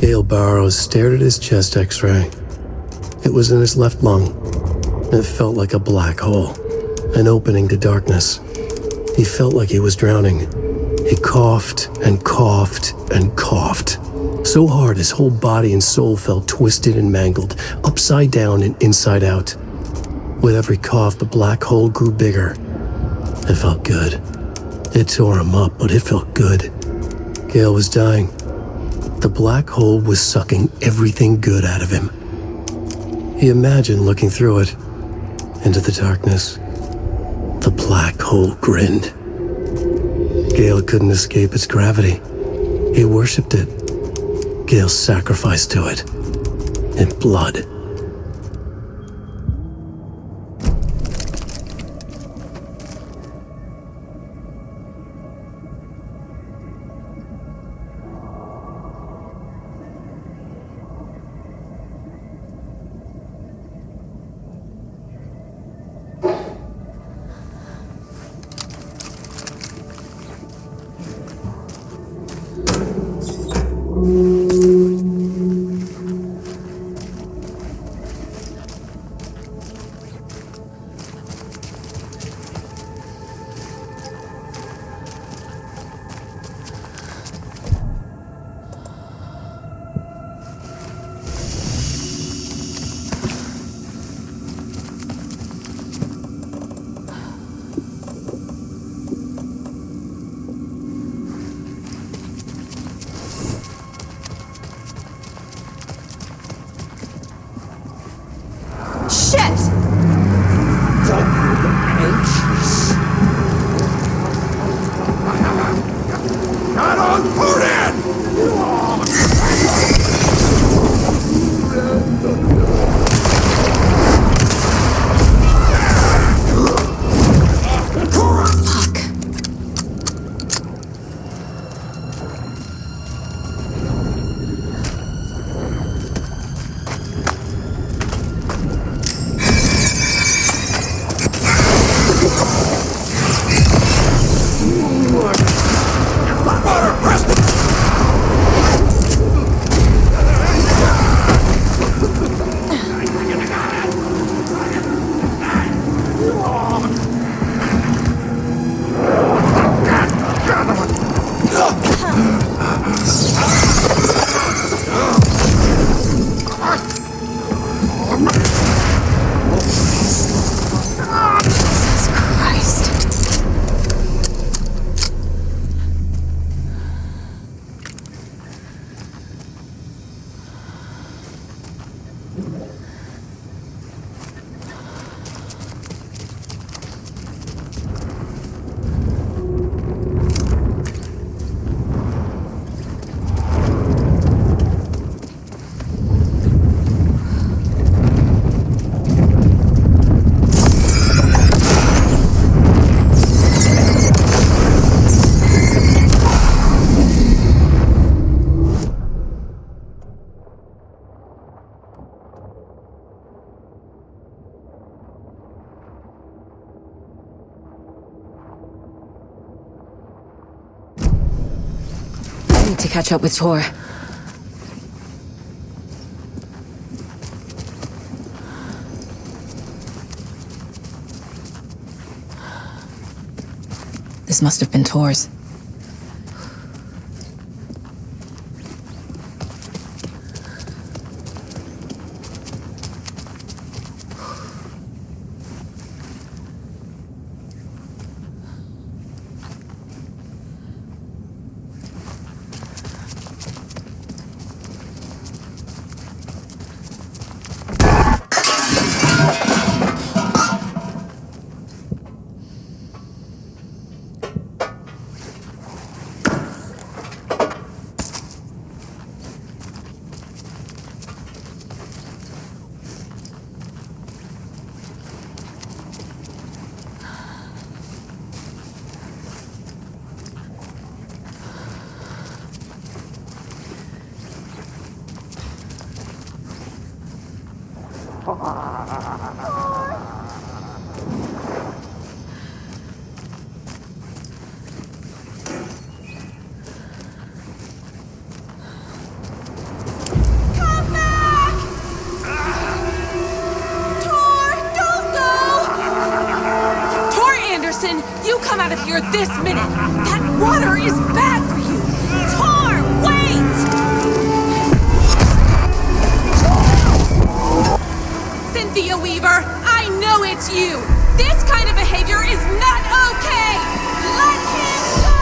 Gale Barrows stared at his chest x-ray. It was in his left lung. It felt like a black hole, an opening to darkness. He felt like he was drowning. He coughed and coughed and coughed. So hard his whole body and soul felt twisted and mangled, upside down and inside out. With every cough, the black hole grew bigger. It felt good. It tore him up, but it felt good. Gale was dying. The black hole was sucking everything good out of him. He imagined looking through it, into the darkness. The black hole grinned. Gale couldn't escape its gravity. He worshipped it. Gale sacrificed to it. In blood. To catch up with Tor. This must have been Tor's. Listen, you come out of here this minute. That water is bad for you. Tor, wait! Cynthia Weaver, I know it's you. This kind of behavior is not okay. Let him go!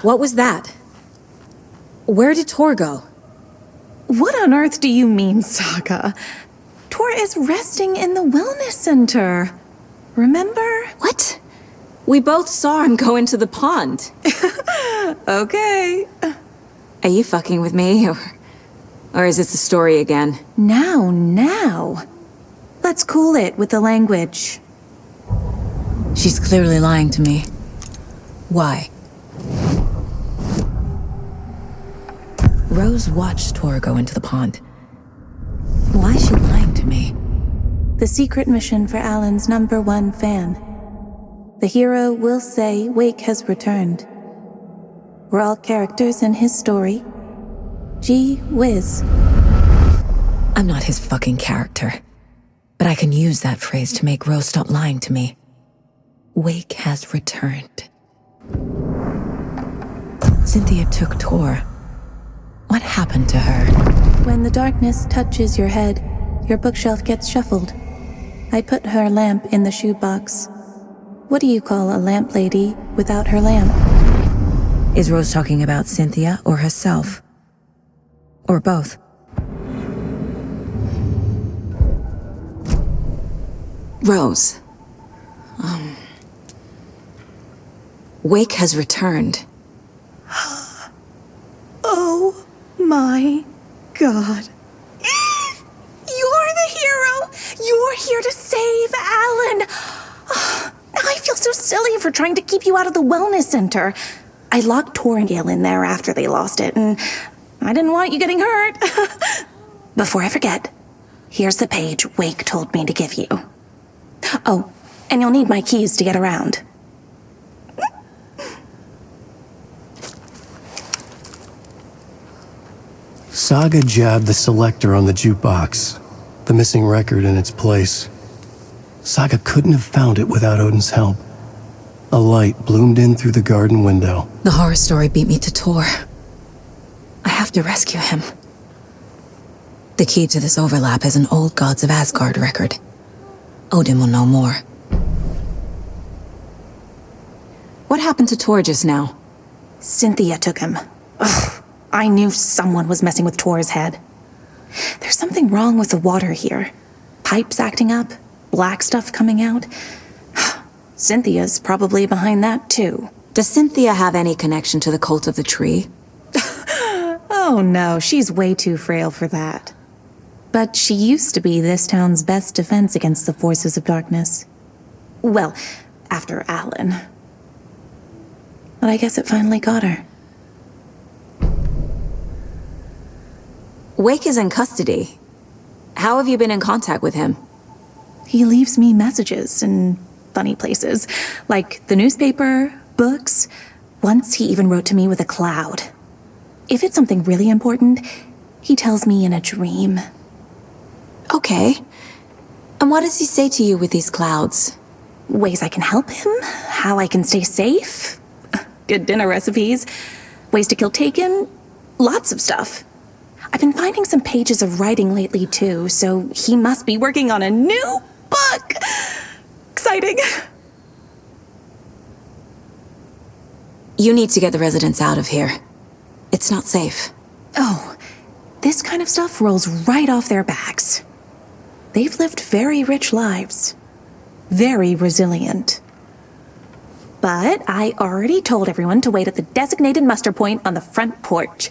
What was that? Where did Tor go? What on earth do you mean, Saga? Tor is resting in the wellness center. Remember? What? We both saw him go into the pond. Okay. Are you fucking with me, or is this a story again? Now. Let's cool it with the language. She's clearly lying to me. Why? Rose watched Tor go into the pond. Why is she lying to me? The secret mission for Alan's #1 fan. The hero will say Wake has returned. We're all characters in his story. Gee whiz. I'm not his fucking character. But I can use that phrase to make Rose stop lying to me. Wake has returned. Cynthia took Tor. What happened to her? When the darkness touches your head, your bookshelf gets shuffled. I put her lamp in the shoebox. What do you call a lamp lady without her lamp? Is Rose talking about Cynthia or herself? Or both? Rose. Wake has returned. Oh my God. You're the hero! You're here to save Alan! I feel so silly for trying to keep you out of the wellness center. I locked Tor and Gale in there after they lost it, and I didn't want you getting hurt. Before I forget, here's the page Wake told me to give you. Oh, and you'll need my keys to get around. Saga jabbed the selector on the jukebox, the missing record in its place. Saga couldn't have found it without Odin's help. A light bloomed in through the garden window. The horror story beat me to Tor. I have to rescue him. The key to this overlap is an old Gods of Asgard record. Odin will know more. What happened to Tor just now? Cynthia took him. Ugh. I knew someone was messing with Tor's head. There's something wrong with the water here. Pipes acting up, black stuff coming out. Cynthia's probably behind that, too. Does Cynthia have any connection to the cult of the tree? Oh no, she's way too frail for that. But she used to be this town's best defense against the forces of darkness. Well, after Alan. But I guess it finally got her. Wake is in custody. How have you been in contact with him? He leaves me messages in funny places, like the newspaper, books. Once he even wrote to me with a cloud. If it's something really important, he tells me in a dream. Okay. And what does he say to you with these clouds? Ways I can help him, how I can stay safe, good dinner recipes, ways to kill Taken, lots of stuff. I've been finding some pages of writing lately, too, so he must be working on a new book! Exciting! You need to get the residents out of here. It's not safe. Oh, this kind of stuff rolls right off their backs. They've lived very rich lives. Very resilient. But I already told everyone to wait at the designated muster point on the front porch.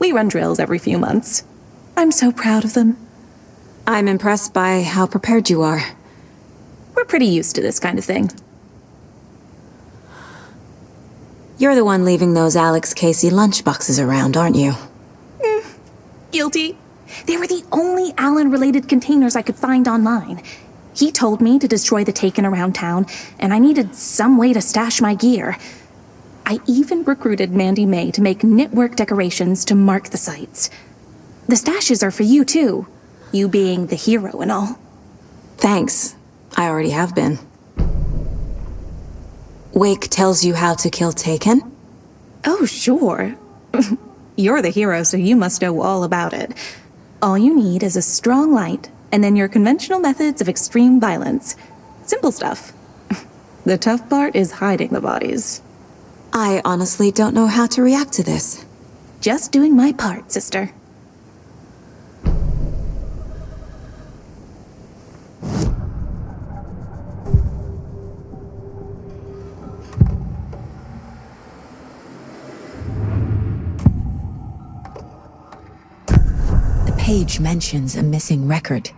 We run drills every few months. I'm so proud of them. I'm impressed by how prepared you are. We're pretty used to this kind of thing. You're the one leaving those Alex Casey lunchboxes around, aren't you? Guilty. They were the only Alan-related containers I could find online. He told me to destroy the Taken around town, and I needed some way to stash my gear. I even recruited Mandy May to make knitwork decorations to mark the sites. The stashes are for you, too. You being the hero and all. Thanks. I already have been. Wake tells you how to kill Taken? Oh, sure. You're the hero, so you must know all about it. All you need is a strong light, and then your conventional methods of extreme violence. Simple stuff. The tough part is hiding the bodies. I honestly don't know how to react to this. Just doing my part, sister. Page mentions a missing record.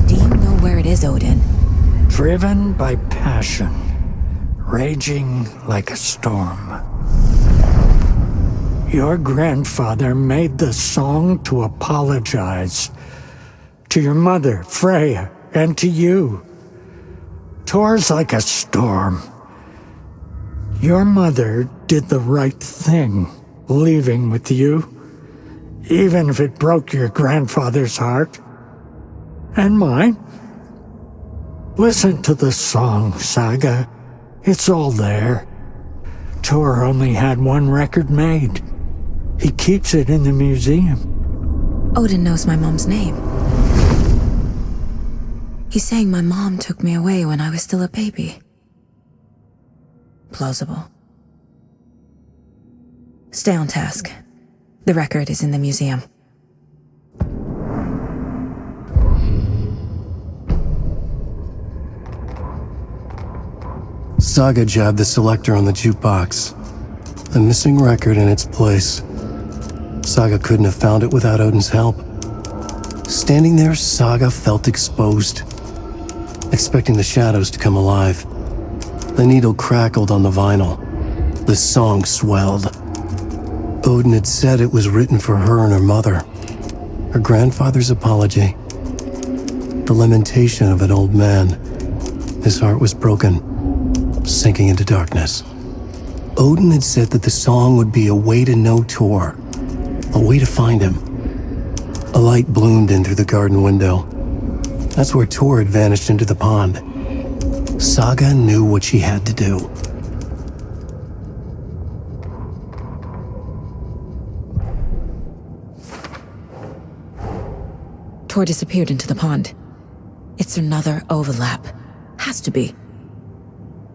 Do you know where it is, Odin? Driven by passion, raging like a storm. Your grandfather made the song to apologize. To your mother, Freya, and to you. Tours like a storm. Your mother did the right thing, leaving with you. Even if it broke your grandfather's heart. And mine. Listen to the song, Saga. It's all there. Tor only had one record made. He keeps it in the museum. Odin knows my mom's name. He's saying my mom took me away when I was still a baby. Plausible. Stay on task. The record is in the museum. Saga jabbed the selector on the jukebox. The missing record in its place. Saga couldn't have found it without Odin's help. Standing there, Saga felt exposed, expecting the shadows to come alive. The needle crackled on the vinyl. The song swelled. Odin had said it was written for her and her mother. Her grandfather's apology. The lamentation of an old man. His heart was broken, sinking into darkness. Odin had said that the song would be a way to know Tor, a way to find him. A light bloomed in through the garden window. That's where Tor had vanished into the pond. Saga knew what she had to do. Tor disappeared into the pond. It's another overlap. Has to be.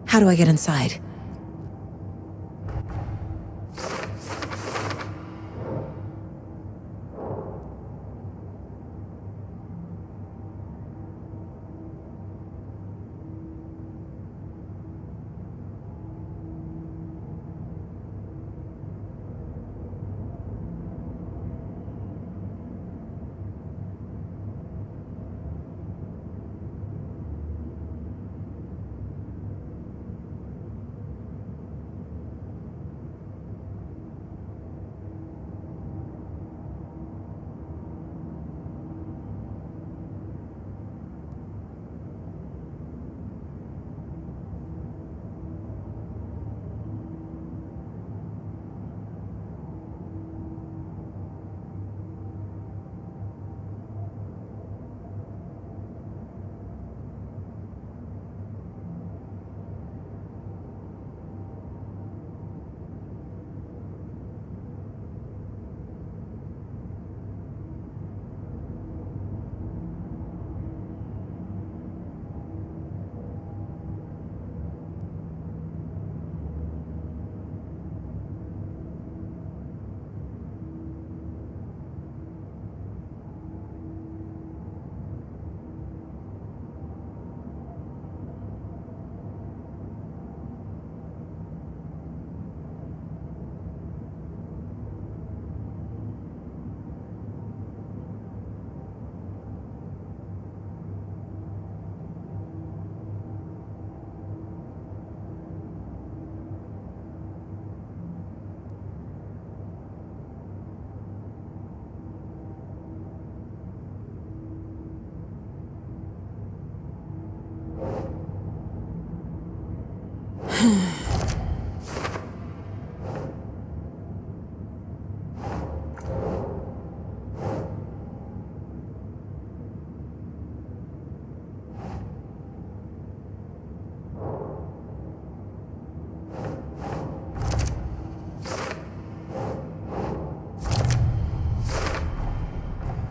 How do I get inside?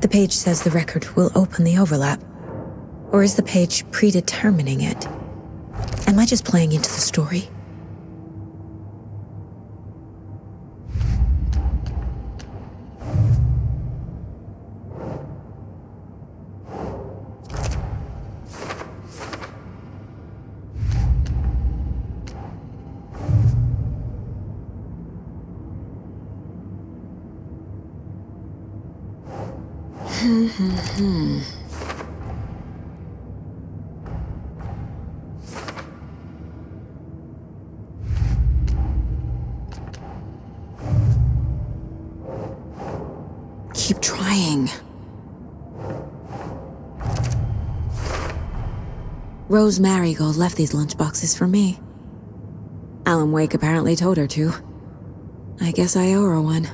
The page says the record will open the overlap. Or is the page predetermining it? Am I just playing into the story? Keep trying. Rose Marigold left these lunchboxes for me. Alan Wake apparently told her to. I guess I owe her one.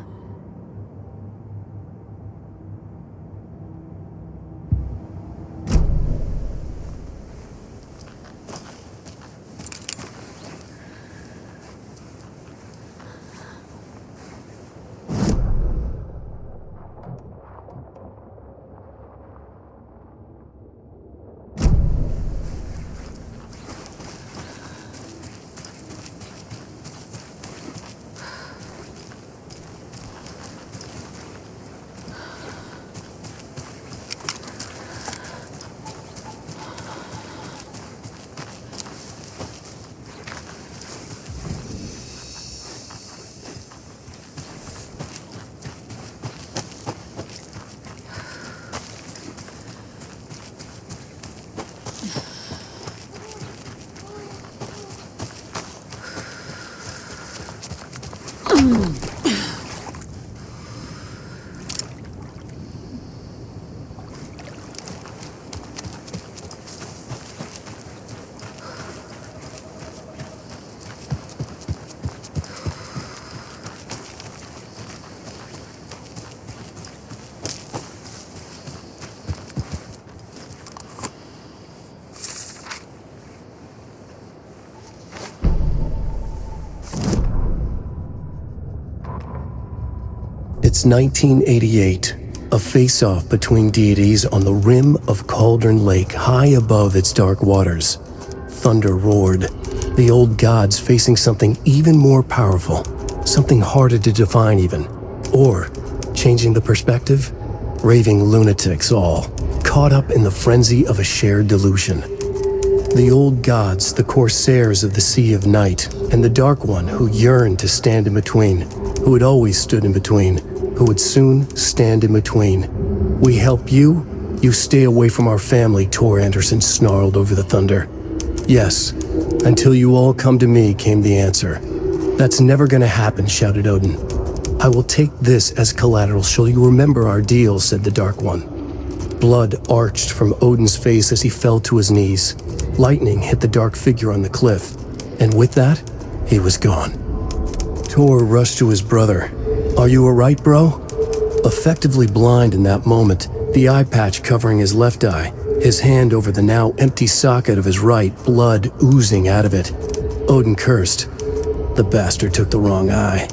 It's 1988, a face-off between deities on the rim of Cauldron Lake high above its dark waters. Thunder roared, the old gods facing something even more powerful, something harder to define even. Or, changing the perspective, raving lunatics all, caught up in the frenzy of a shared delusion. The old gods, the corsairs of the Sea of Night, and the Dark One who yearned to stand in between, who had always stood in between, who would soon stand in between. We help you, you stay away from our family, Tor Anderson snarled over the thunder. Yes, until you all come to me, came the answer. That's never gonna happen, shouted Odin. I will take this as collateral, shall you remember our deal, said the Dark One. Blood arched from Odin's face as he fell to his knees. Lightning hit the dark figure on the cliff, and with that, he was gone. Tor rushed to his brother. Are you alright, bro? Effectively blind in that moment, the eye patch covering his left eye, his hand over the now empty socket of his right, blood oozing out of it. Odin cursed. The bastard took the wrong eye.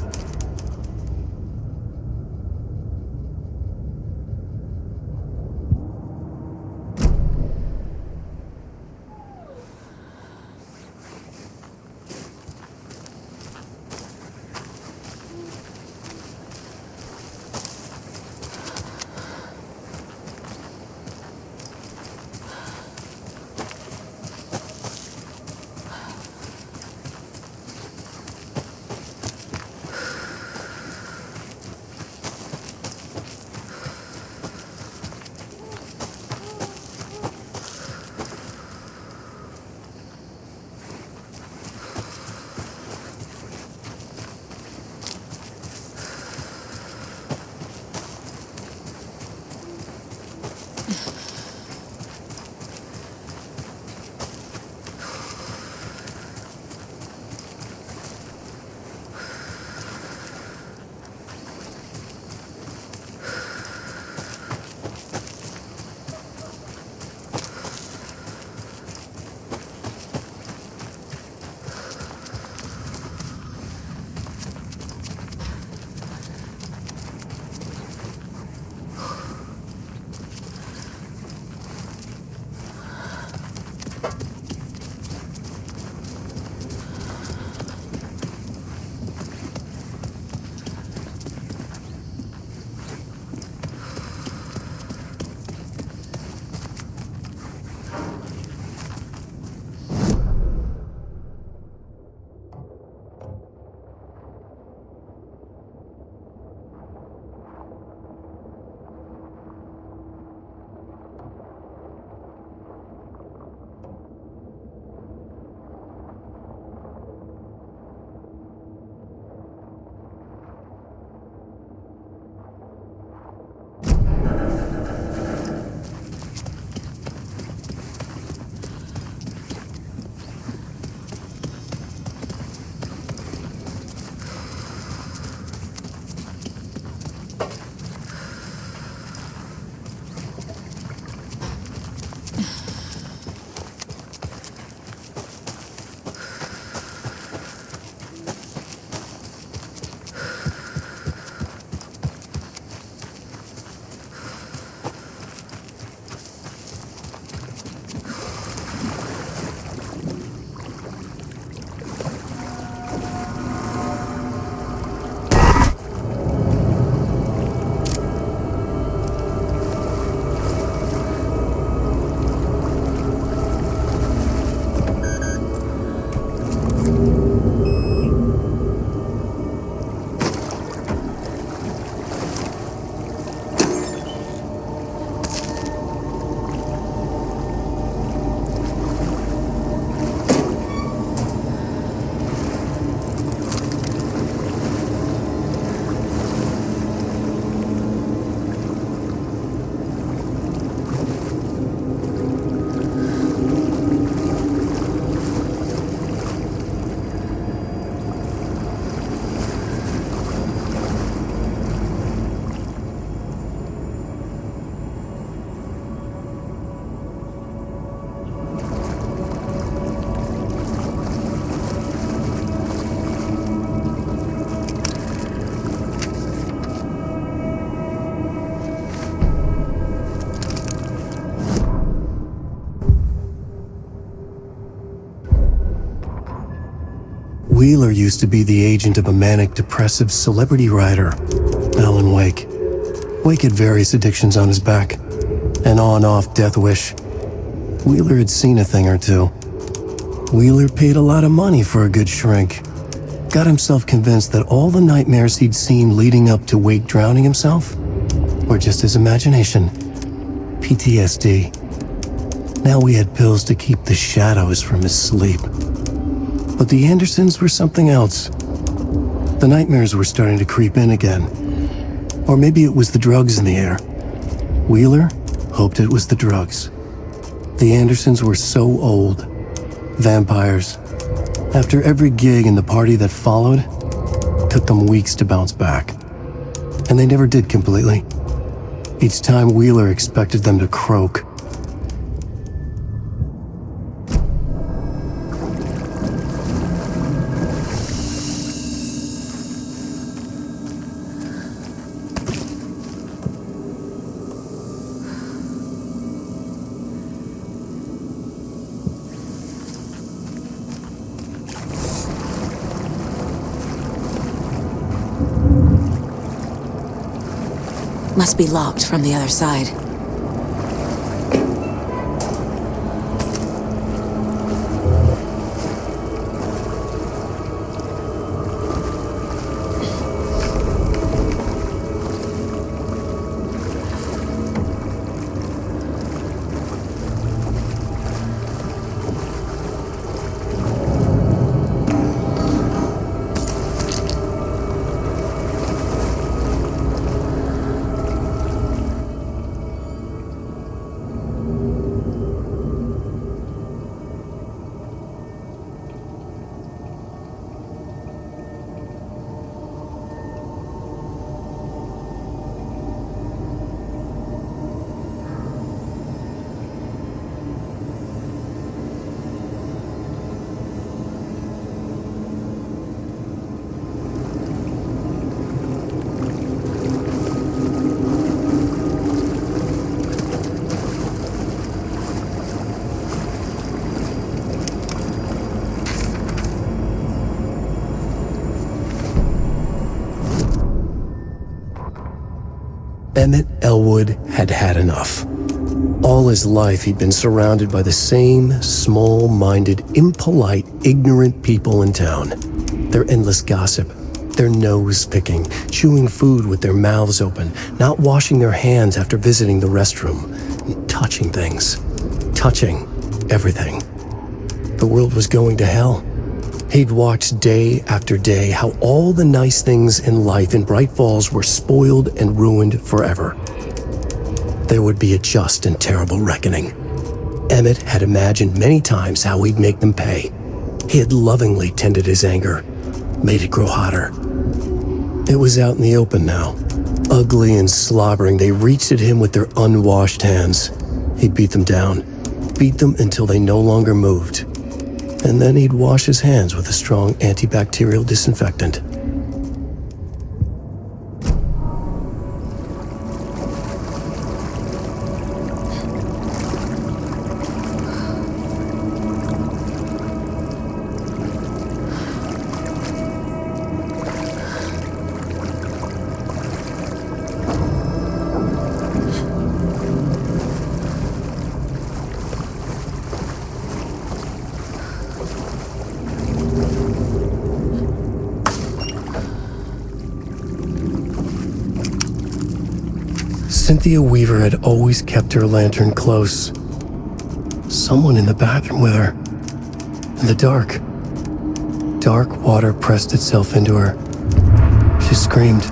Wheeler used to be the agent of a manic-depressive celebrity writer, Alan Wake. Wake had various addictions on his back, an on-off death wish. Wheeler had seen a thing or two. Wheeler paid a lot of money for a good shrink. Got himself convinced that all the nightmares he'd seen leading up to Wake drowning himself were just his imagination. PTSD. Now we had pills to keep the shadows from his sleep. But the Andersons were something else. The nightmares were starting to creep in again. Or maybe it was the drugs in the air. Wheeler hoped it was the drugs. The Andersons were so old. Vampires. After every gig and the party that followed, took them weeks to bounce back. And they never did completely. Each time Wheeler expected them to croak. Must be locked from the other side. Emmett Elwood had had enough. All his life, he'd been surrounded by the same small-minded, impolite, ignorant people in town. Their endless gossip, their nose-picking, chewing food with their mouths open, not washing their hands after visiting the restroom, touching things, touching everything. The world was going to hell. He'd watched day after day how all the nice things in life in Bright Falls were spoiled and ruined forever. There would be a just and terrible reckoning. Emmett had imagined many times how he'd make them pay. He had lovingly tended his anger, made it grow hotter. It was out in the open now. Ugly and slobbering, they reached at him with their unwashed hands. He'd beat them down, beat them until they no longer moved. And then he'd wash his hands with a strong antibacterial disinfectant. Cynthia Weaver had always kept her lantern close. Someone in the bathroom with her. In the dark. Dark water pressed itself into her. She screamed.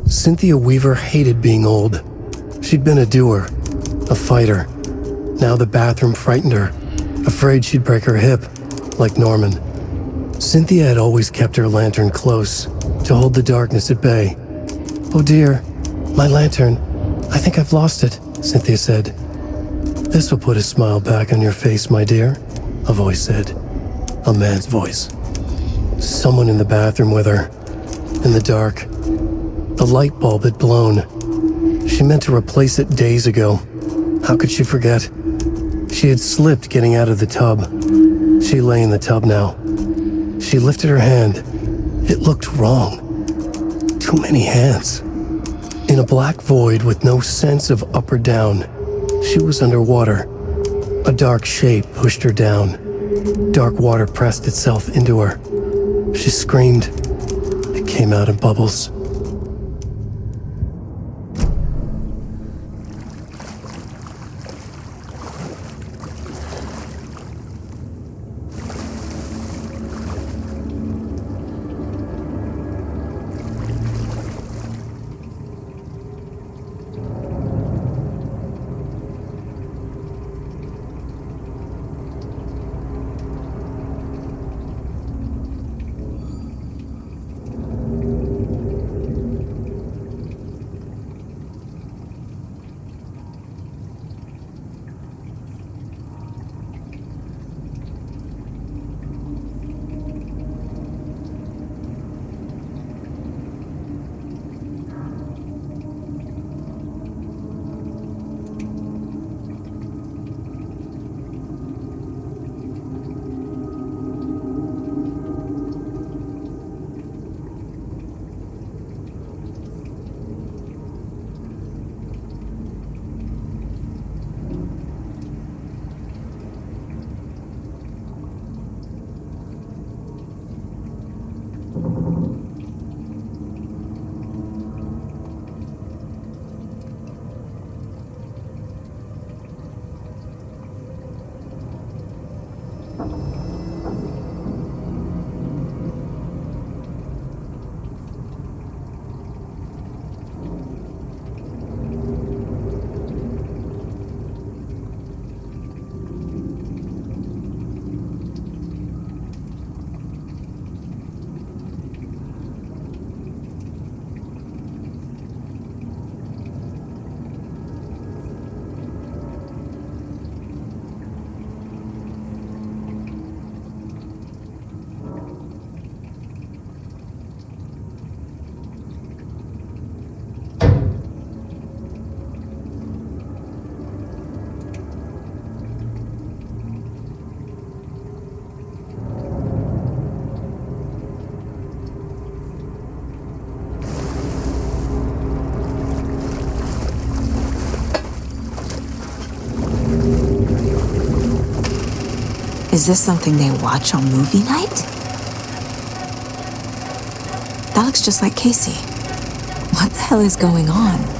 Cynthia Weaver hated being old. She'd been a doer, a fighter. Now the bathroom frightened her, afraid she'd break her hip, like Norman. Cynthia had always kept her lantern close, to hold the darkness at bay. "Oh dear, my lantern. I think I've lost it," Cynthia said. "This will put a smile back on your face, my dear," a voice said. A man's voice. Someone in the bathroom with her. In the dark. The light bulb had blown. She meant to replace it days ago. How could she forget? She had slipped getting out of the tub. She lay in the tub now. She lifted her hand. It looked wrong. Too many hands. In a black void with no sense of up or down, she was underwater. A dark shape pushed her down. Dark water pressed itself into her. She screamed. It came out in bubbles. this something they watch on movie night? That looks just like Casey. What the hell is going on?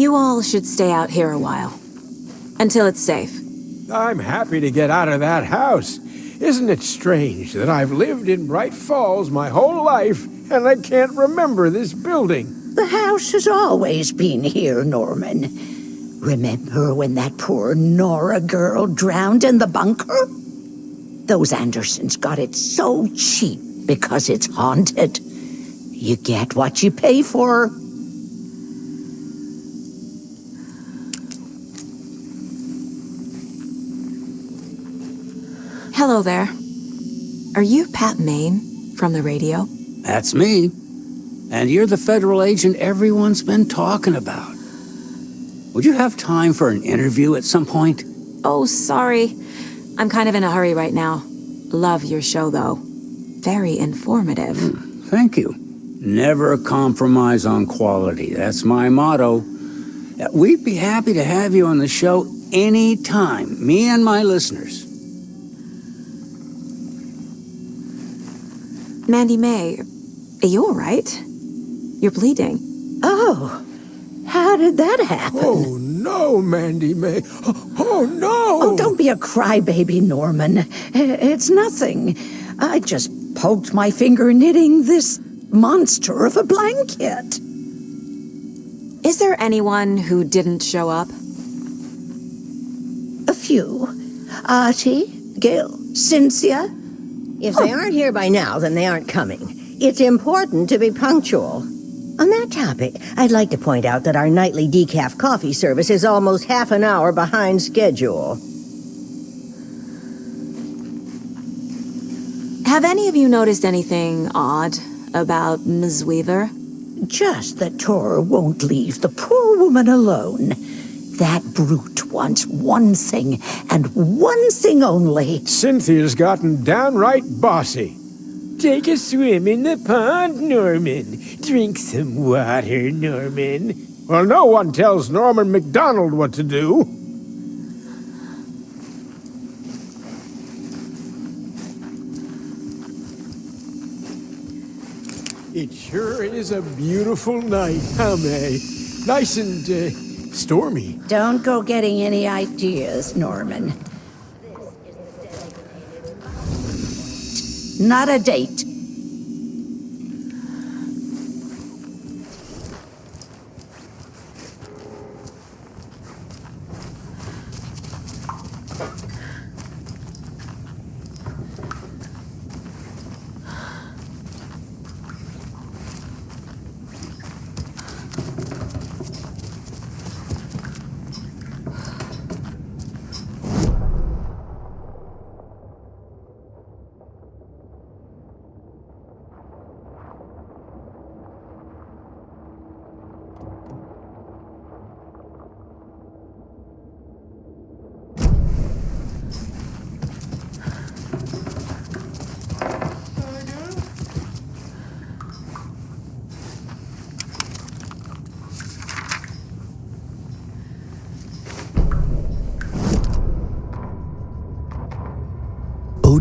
You all should stay out here a while. Until it's safe. I'm happy to get out of that house. Isn't it strange that I've lived in Bright Falls my whole life and I can't remember this building? The house has always been here, Norman. Remember when that poor Nora girl drowned in the bunker? Those Andersons got it so cheap because it's haunted. You get what you pay for. Hello there. Are you Pat Maine from the radio? That's me. And you're the federal agent everyone's been talking about. Would you have time for an interview at some point? Oh, sorry. I'm kind of in a hurry right now. Love your show, though. Very informative. Thank you. Never compromise on quality. That's my motto. We'd be happy to have you on the show anytime, me and my listeners. Mandy May, are you all right? You're bleeding. Oh, how did that happen? Oh, no, Mandy May. Oh, no! Oh, don't be a crybaby, Norman. It's nothing. I just poked my finger knitting this monster of a blanket. Is there anyone who didn't show up? A few. Artie, Gail, Cynthia. If they aren't here by now, then they aren't coming. It's important to be punctual. On that topic, I'd like to point out that our nightly decaf coffee service is almost half an hour behind schedule. Have any of you noticed anything odd about Ms. Weaver? Just that Tor won't leave the poor woman alone. That brute wants one thing, and one thing only. Cynthia's gotten downright bossy. Take a swim in the pond, Norman. Drink some water, Norman. Well, no one tells Norman MacDonald what to do. It sure is a beautiful night, huh, May? Nice and, stormy. Don't go getting any ideas, Norman. Not a date.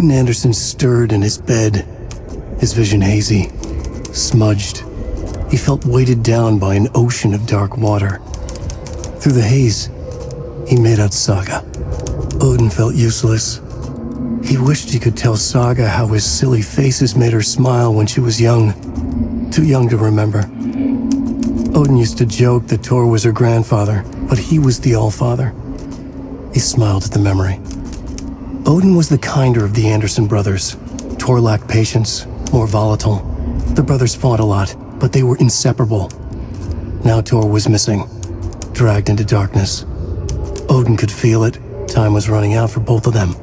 Odin Anderson stirred in his bed, his vision hazy, smudged. He felt weighted down by an ocean of dark water. Through the haze, he made out Saga. Odin felt useless. He wished he could tell Saga how his silly faces made her smile when she was young. Too young to remember. Odin used to joke that Tor was her grandfather, but he was the Allfather. He smiled at the memory. Odin was the kinder of the Anderson brothers. Tor lacked patience, more volatile. The brothers fought a lot, but they were inseparable. Now Tor was missing, dragged into darkness. Odin could feel it. Time was running out for both of them.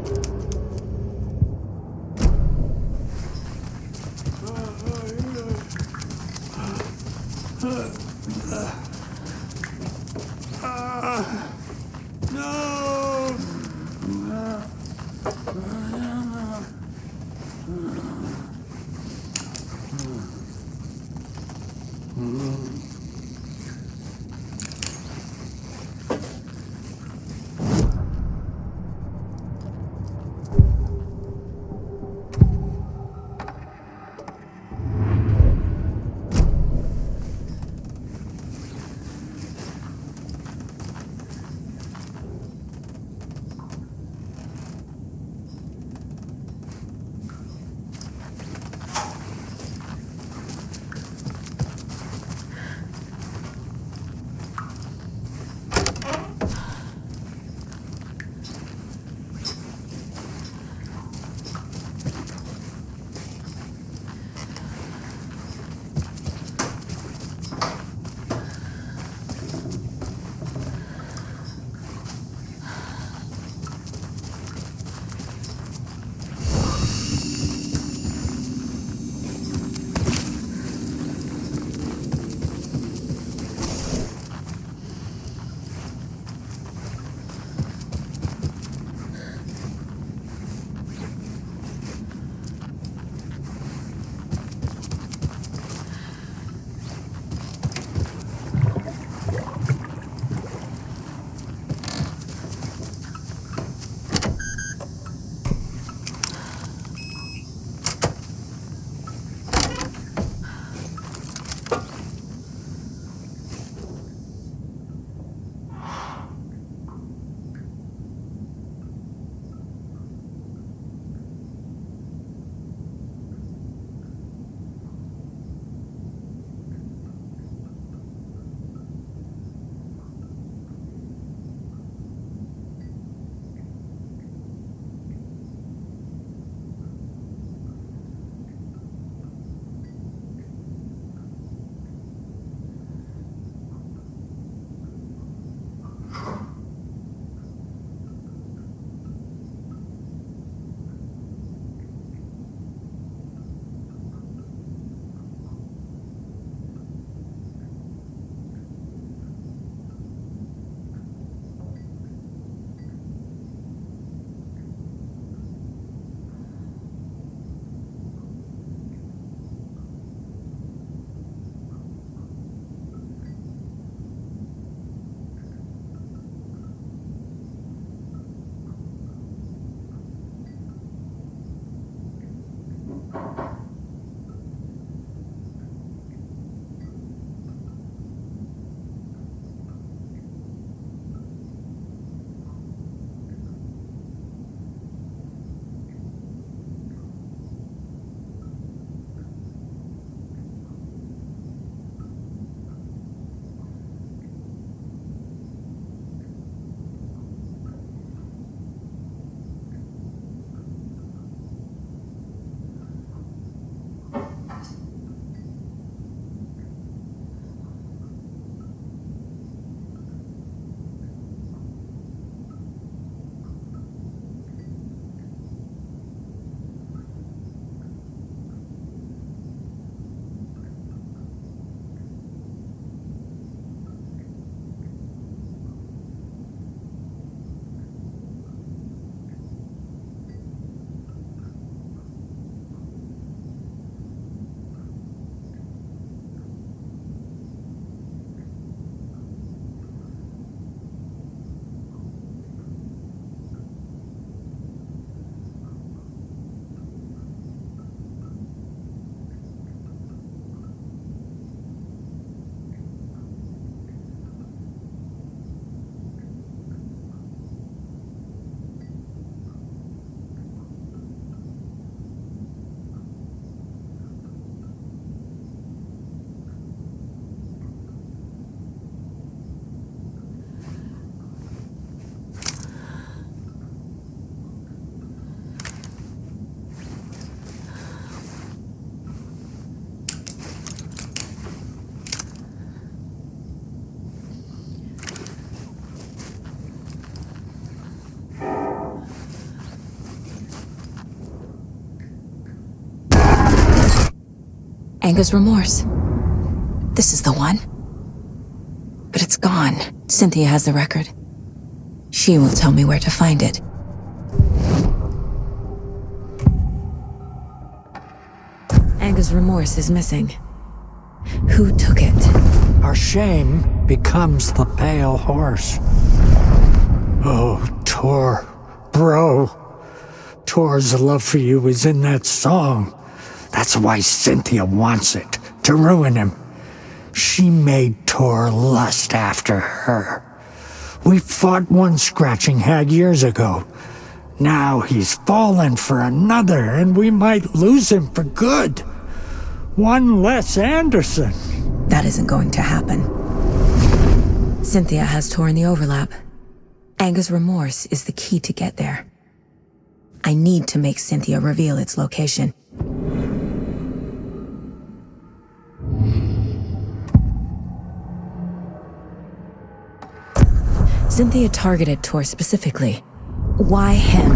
Anger's remorse. This is the one. But it's gone. Cynthia has the record. She will tell me where to find it. Anger's remorse is missing. Who took it? Our shame becomes the pale horse. Oh, Tor. Bro. Tor's love for you is in that song. That's why Cynthia wants it, to ruin him. She made Tor lust after her. We fought one scratching hag years ago. Now he's fallen for another, and we might lose him for good. One less Anderson. That isn't going to happen. Cynthia has Tor in the overlap. Anger's remorse is the key to get there. I need to make Cynthia reveal its location. Cynthia targeted Tor specifically. Why him?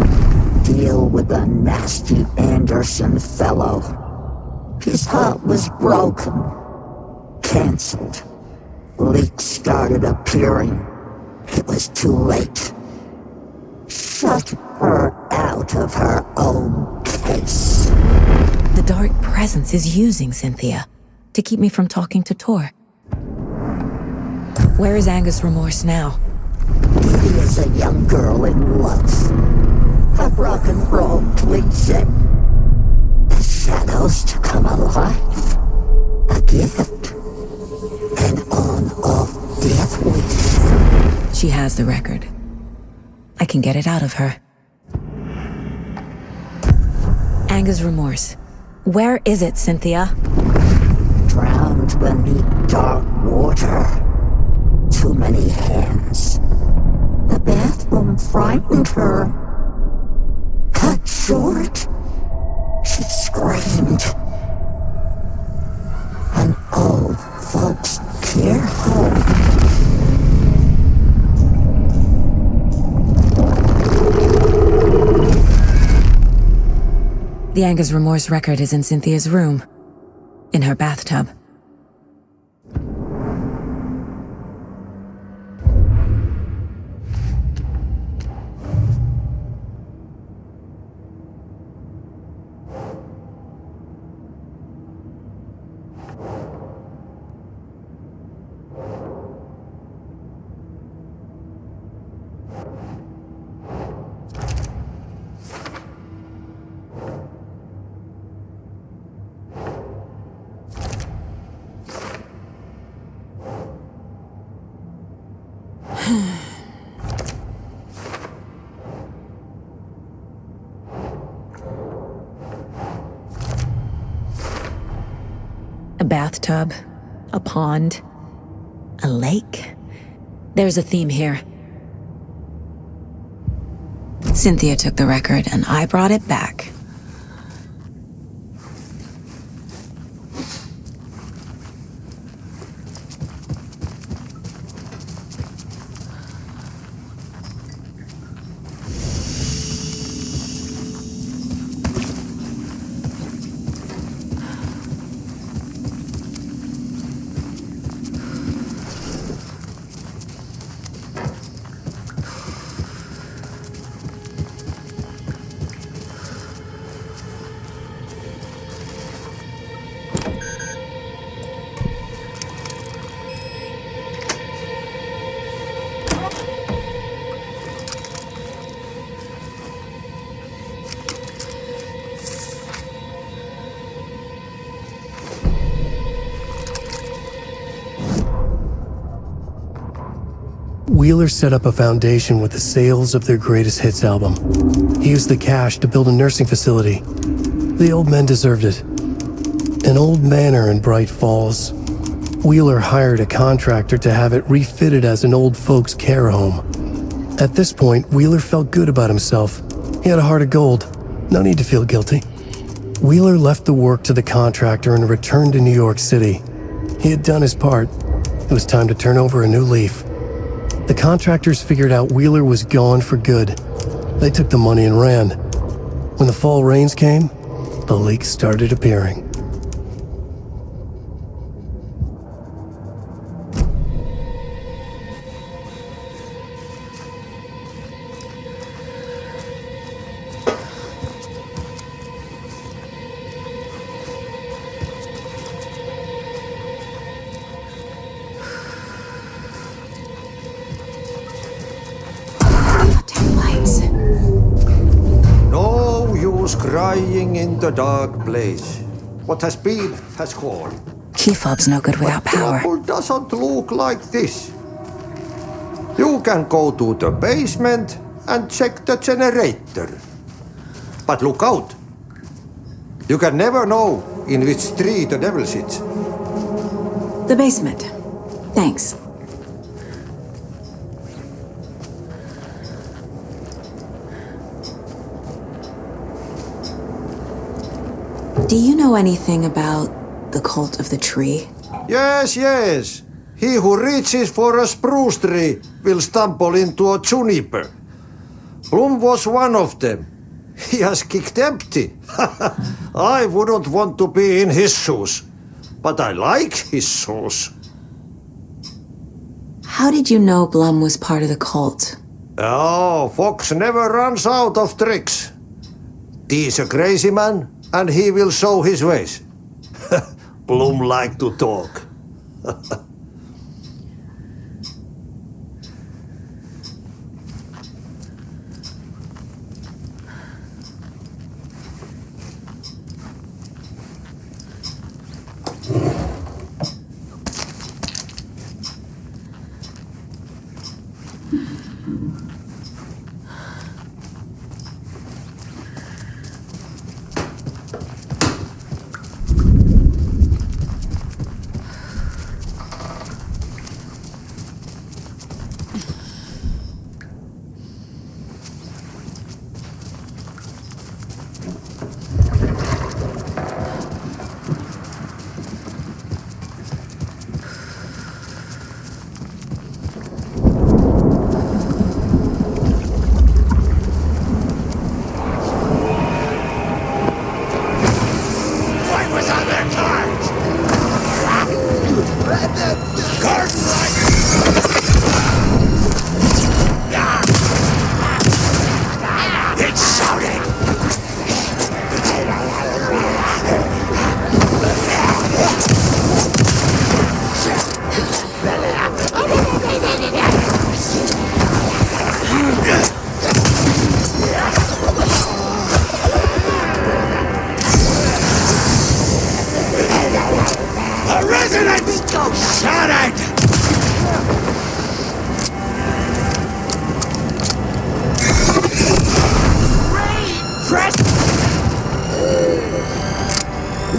Deal with the nasty Anderson fellow. His heart was broken. Cancelled. Leaks started appearing. It was too late. Shut her out of her own case. The dark presence is using Cynthia to keep me from talking to Tor. Where is Anger's remorse now? He is a young girl in love. A rock and roll cliche. The shadows to come alive. A gift. An on-off death wish. She has the record. I can get it out of her. Anger's remorse. Where is it, Cynthia? Drowned beneath dark water. Too many hands. The bathroom frightened her. Cut short. She screamed. An old folks' care home. The Anger's remorse record is in Cynthia's room. In her bathtub. A bathtub, a pond, a lake. There's a theme here. Cynthia took the record and I brought it back. Wheeler set up a foundation with the sales of their greatest hits album. He used the cash to build a nursing facility. The old men deserved it. An old manor in Bright Falls. Wheeler hired a contractor to have it refitted as an old folks' care home. At this point, Wheeler felt good about himself. He had a heart of gold. No need to feel guilty. Wheeler left the work to the contractor and returned to New York City. He had done his part. It was time to turn over a new leaf. The contractors figured out Wheeler was gone for good. They took the money and ran. When the fall rains came, the leaks started appearing. was crying in the dark place. What has been has gone. Key fob's no good without power. Trouble doesn't look like this. You can go to the basement and check the generator. But look out. You can never know in which tree the devil sits. The basement. Thanks. Do you know anything about the cult of the tree? Yes, yes. He who reaches for a spruce tree will stumble into a juniper. Bloom was one of them. He has kicked empty. I wouldn't want to be in his shoes, but I like his shoes. How did you know Blum was part of the cult? Oh, Fox never runs out of tricks. He's a crazy man, and he will show his ways. Bloom like to talk.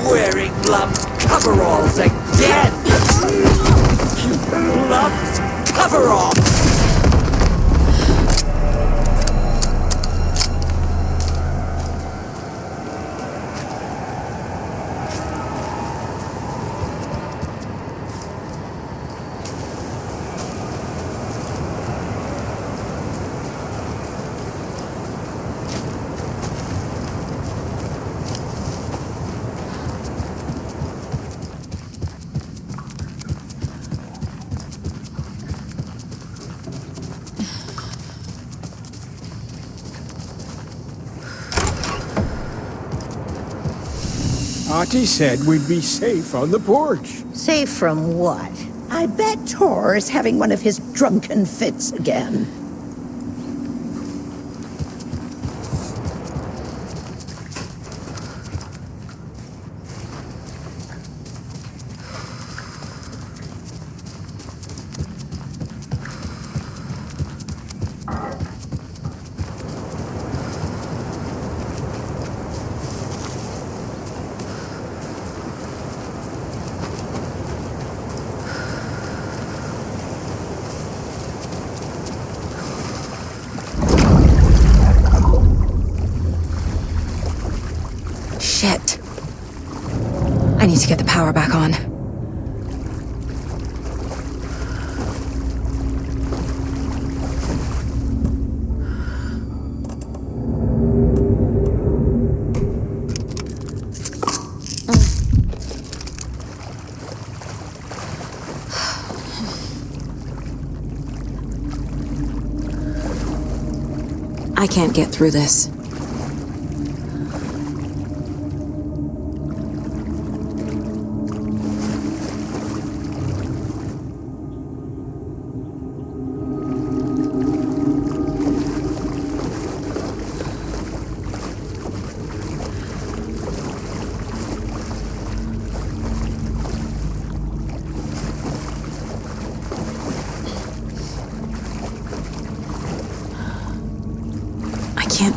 Wearing Blum's coveralls again! Blum's coveralls! Auntie said we'd be safe on the porch. Safe from what? I bet Tor is having one of his drunken fits again. Shit. I need to get the power back on. I can't get through this.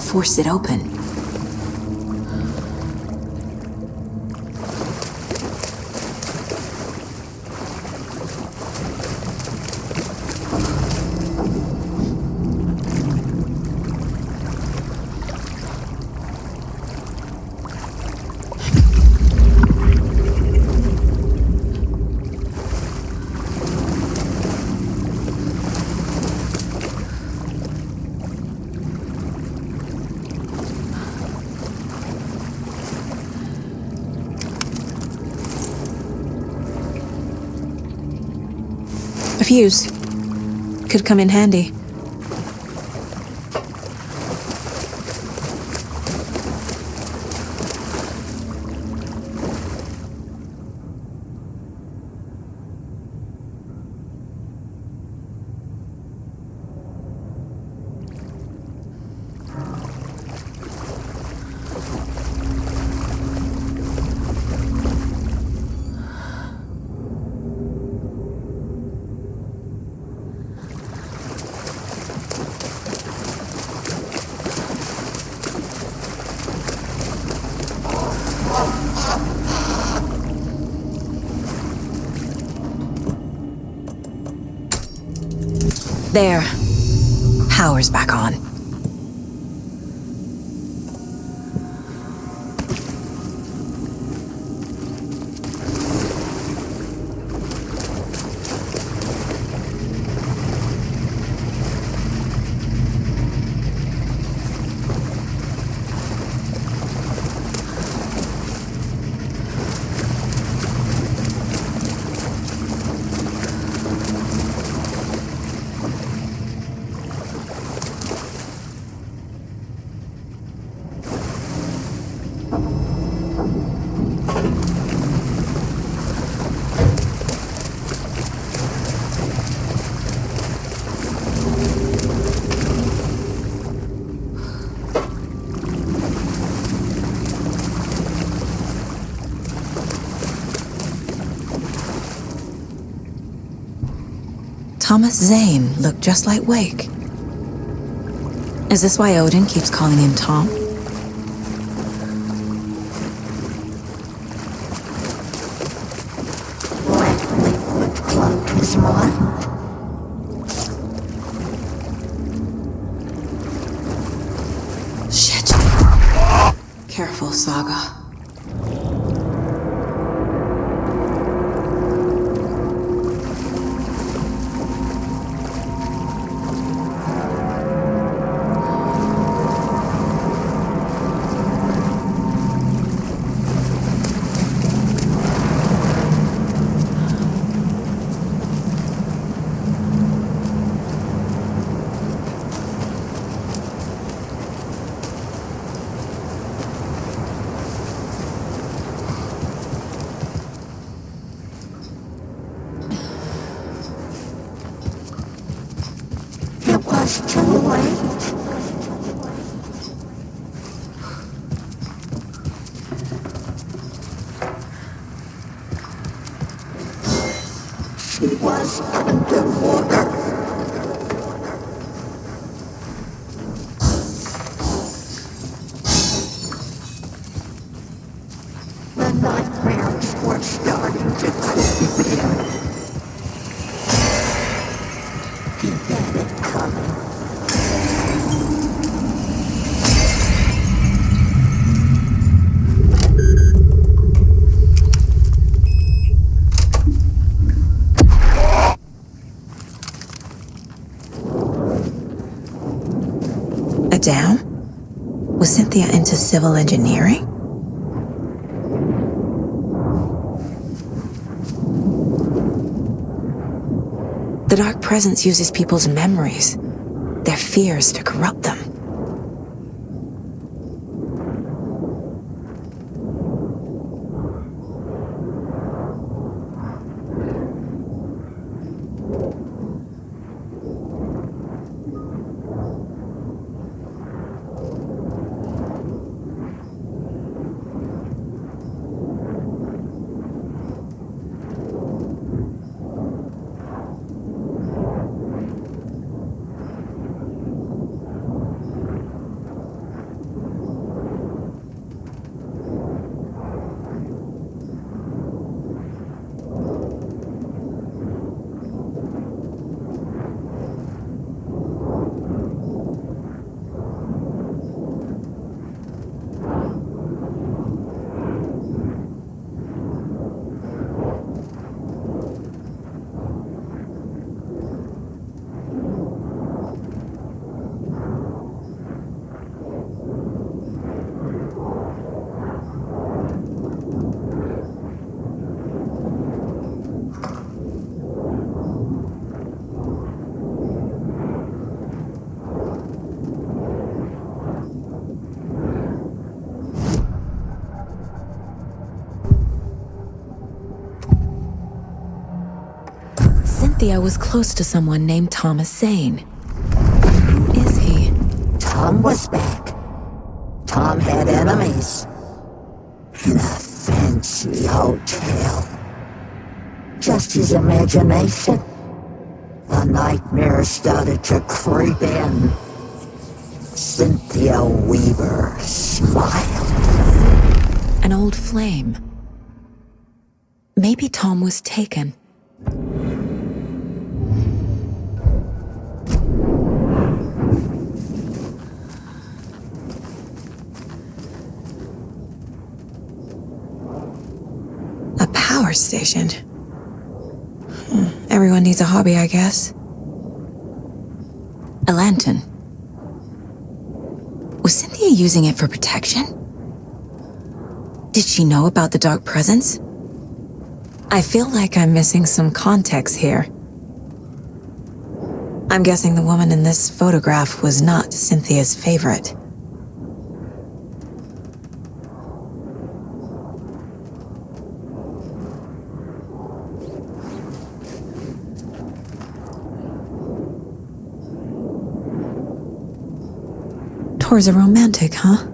forced it open. A fuse. Could come in handy. There. Power's back on. Thomas Zane looked just like Wake. Is this why Odin keeps calling him Tom? Shit. Careful, Saga. A dam? Was Cynthia into civil engineering? The Dark Presence uses people's memories, their fears to corrupt them. Cynthia was close to someone named Thomas Zane. Is he? Tom was back. Tom had enemies. In a fancy hotel. Just his imagination. The nightmare started to creep in. Cynthia Weaver smiled. An old flame. Maybe Tom was taken. A power station. Everyone needs a hobby, I guess. A lantern. Was Cynthia using it for protection? Did she know about the dark presence? I feel like I'm missing some context here. I'm guessing the woman in this photograph was not Cynthia's favorite. Tor's a romantic, huh?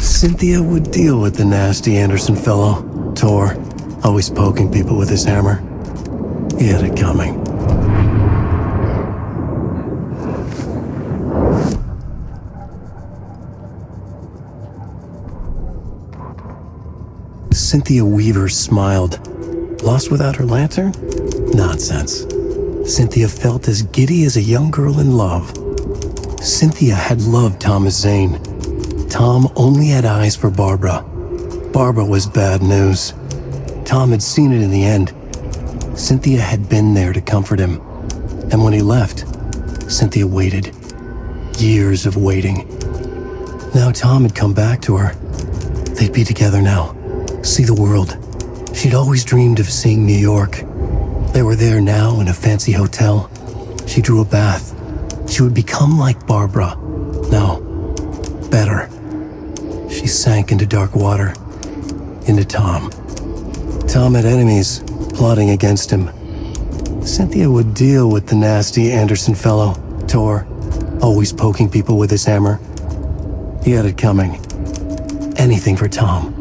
Cynthia would deal with the nasty Anderson fellow, Tor, always poking people with his hammer. He had it coming. Cynthia Weaver smiled. Lost without her lantern? Nonsense. Cynthia felt as giddy as a young girl in love. Cynthia had loved Thomas Zane. Tom only had eyes for Barbara. Barbara was bad news. Tom had seen it in the end. Cynthia had been there to comfort him. And when he left, Cynthia waited. Years of waiting. Now Tom had come back to her. They'd be together now. See the world. She'd always dreamed of seeing New York. They were there now in a fancy hotel. She drew a bath. She would become like Barbara. No, better. She sank into dark water. Into Tom. Tom had enemies plotting against him. Cynthia would deal with the nasty Anderson fellow, Tor, always poking people with his hammer. He had it coming. Anything for Tom.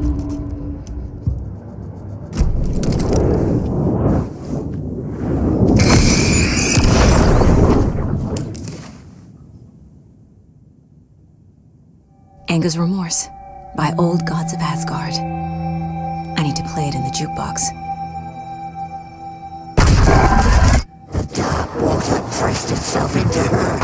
Anger's Remorse by Old Gods of Asgard. I need to play it in the jukebox. The dark water pressed itself into her.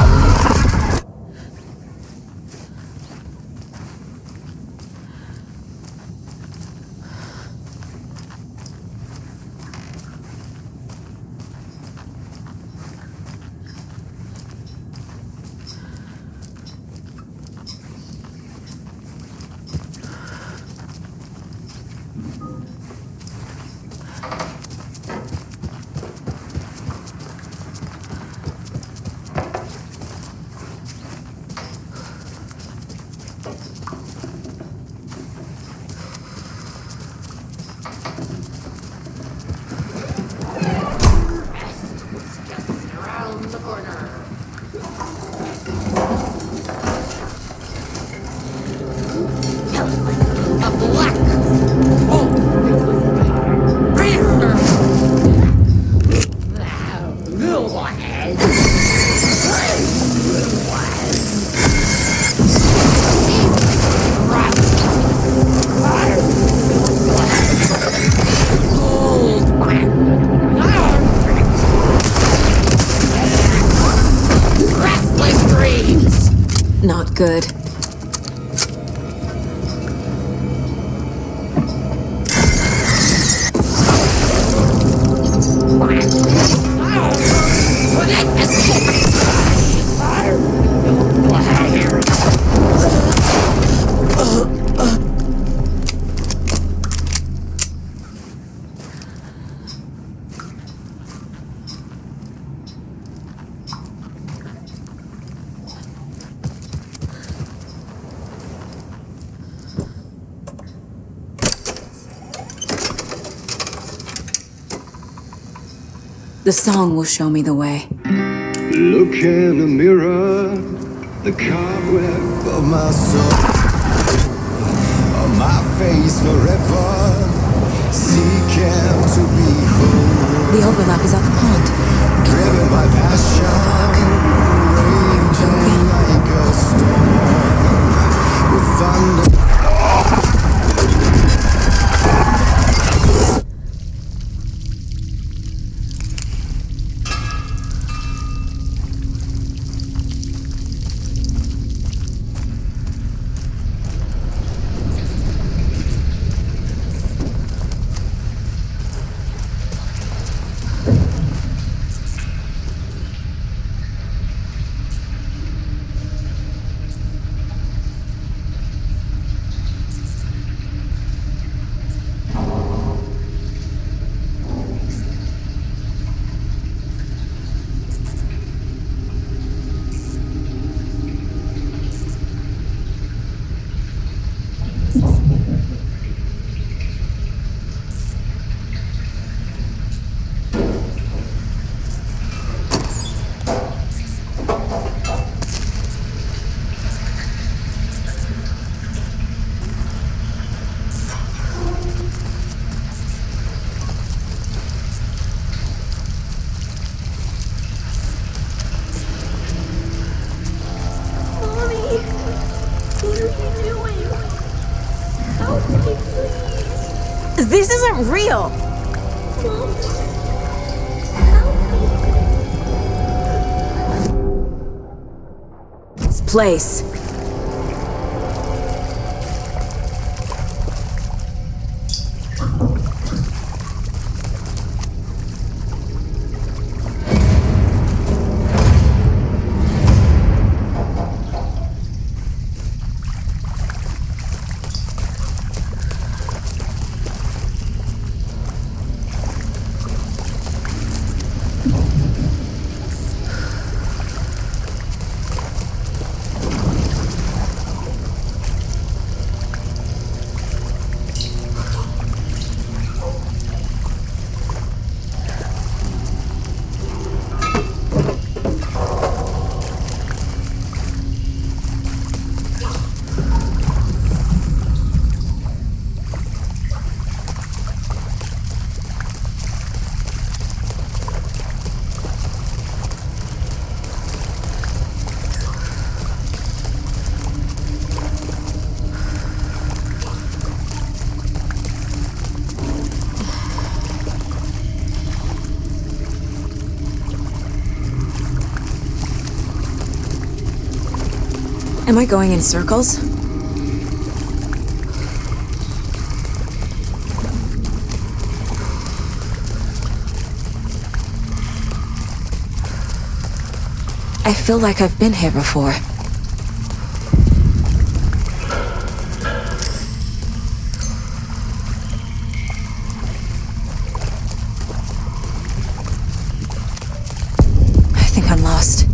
A black hole. Rear. good. The song will show me the way. Look in the mirror, the cobweb of my soul, on my face forever, seeking to be whole. The overlap is at the pond. Driven by passion, raging like a storm, with thunder. This isn't real! This place. Am I going in circles? I feel like I've been here before. I think I'm lost.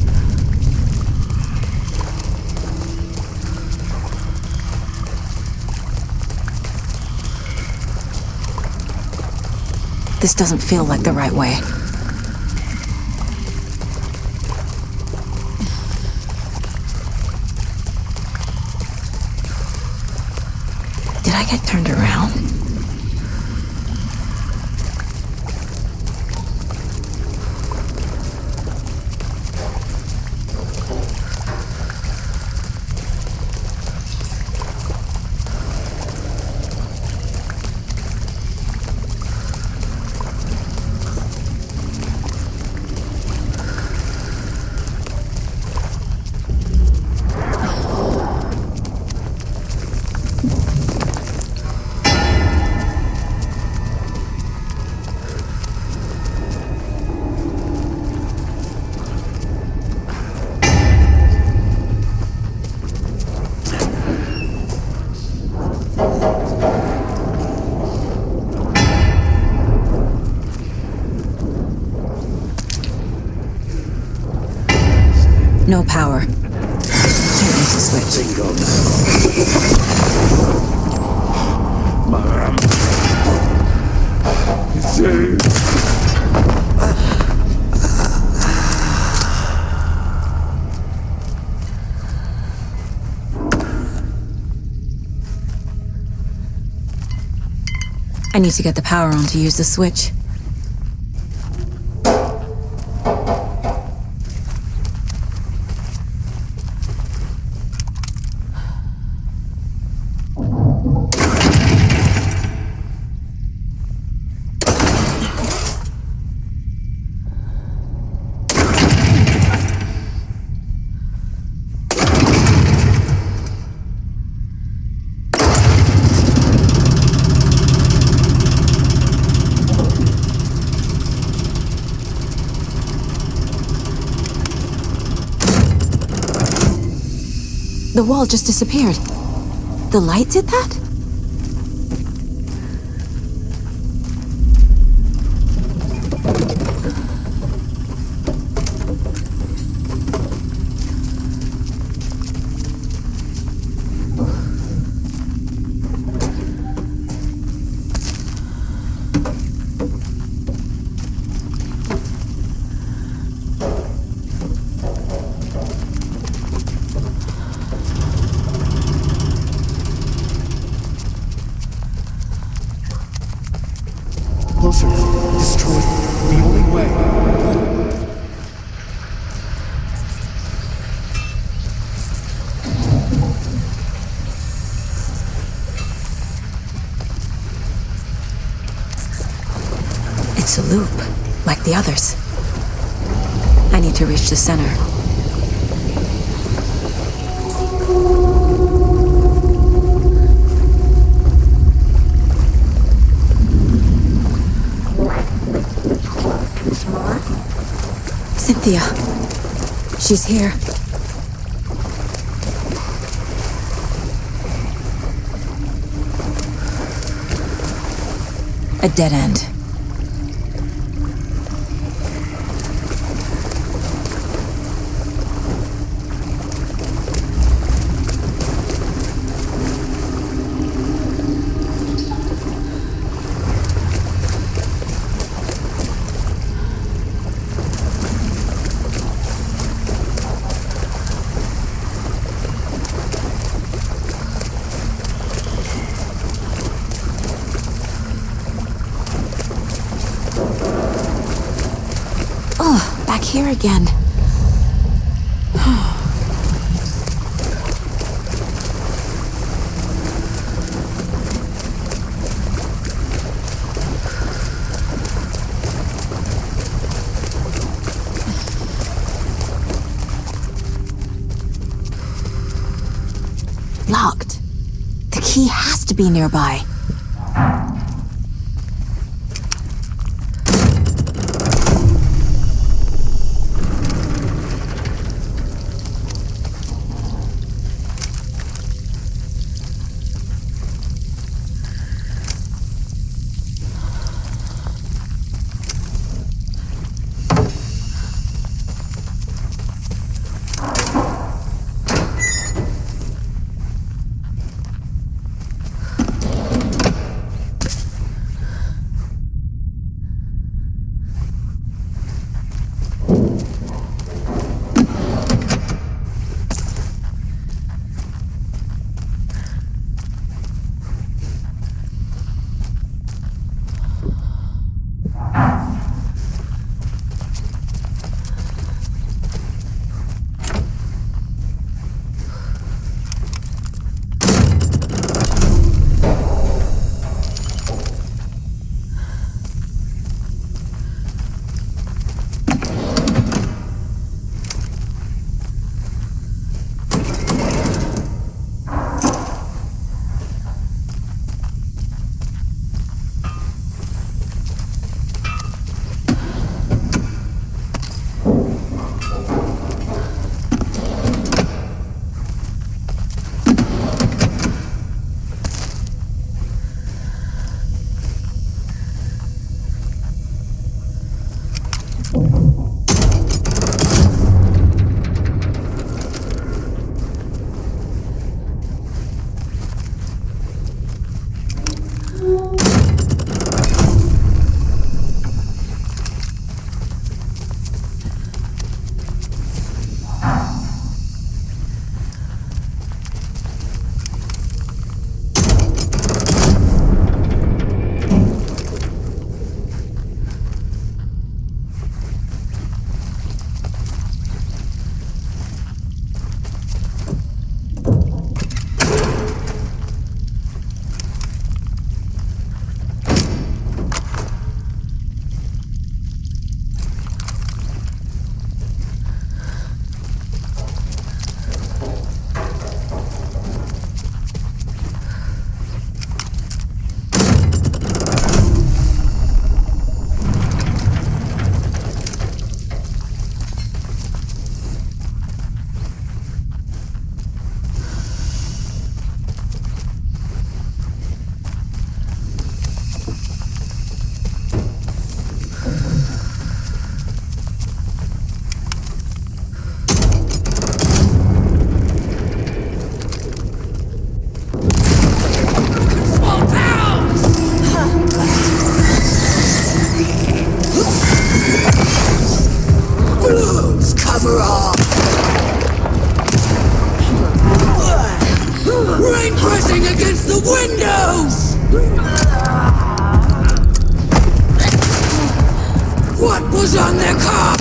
This doesn't feel like the right way. Did I get turned around? No power. Can't use the switch. Bingo now. I need to get the power on to use the switch. The wall just disappeared. The light did that? Closer. Destroy. The only way. It's a loop, like the others. I need to reach the center. Cynthia. She's here. A dead end. Back here again. Locked. The key has to be nearby. Small pounds! Balloons, cover all! Rain pressing against the windows! What was on their car?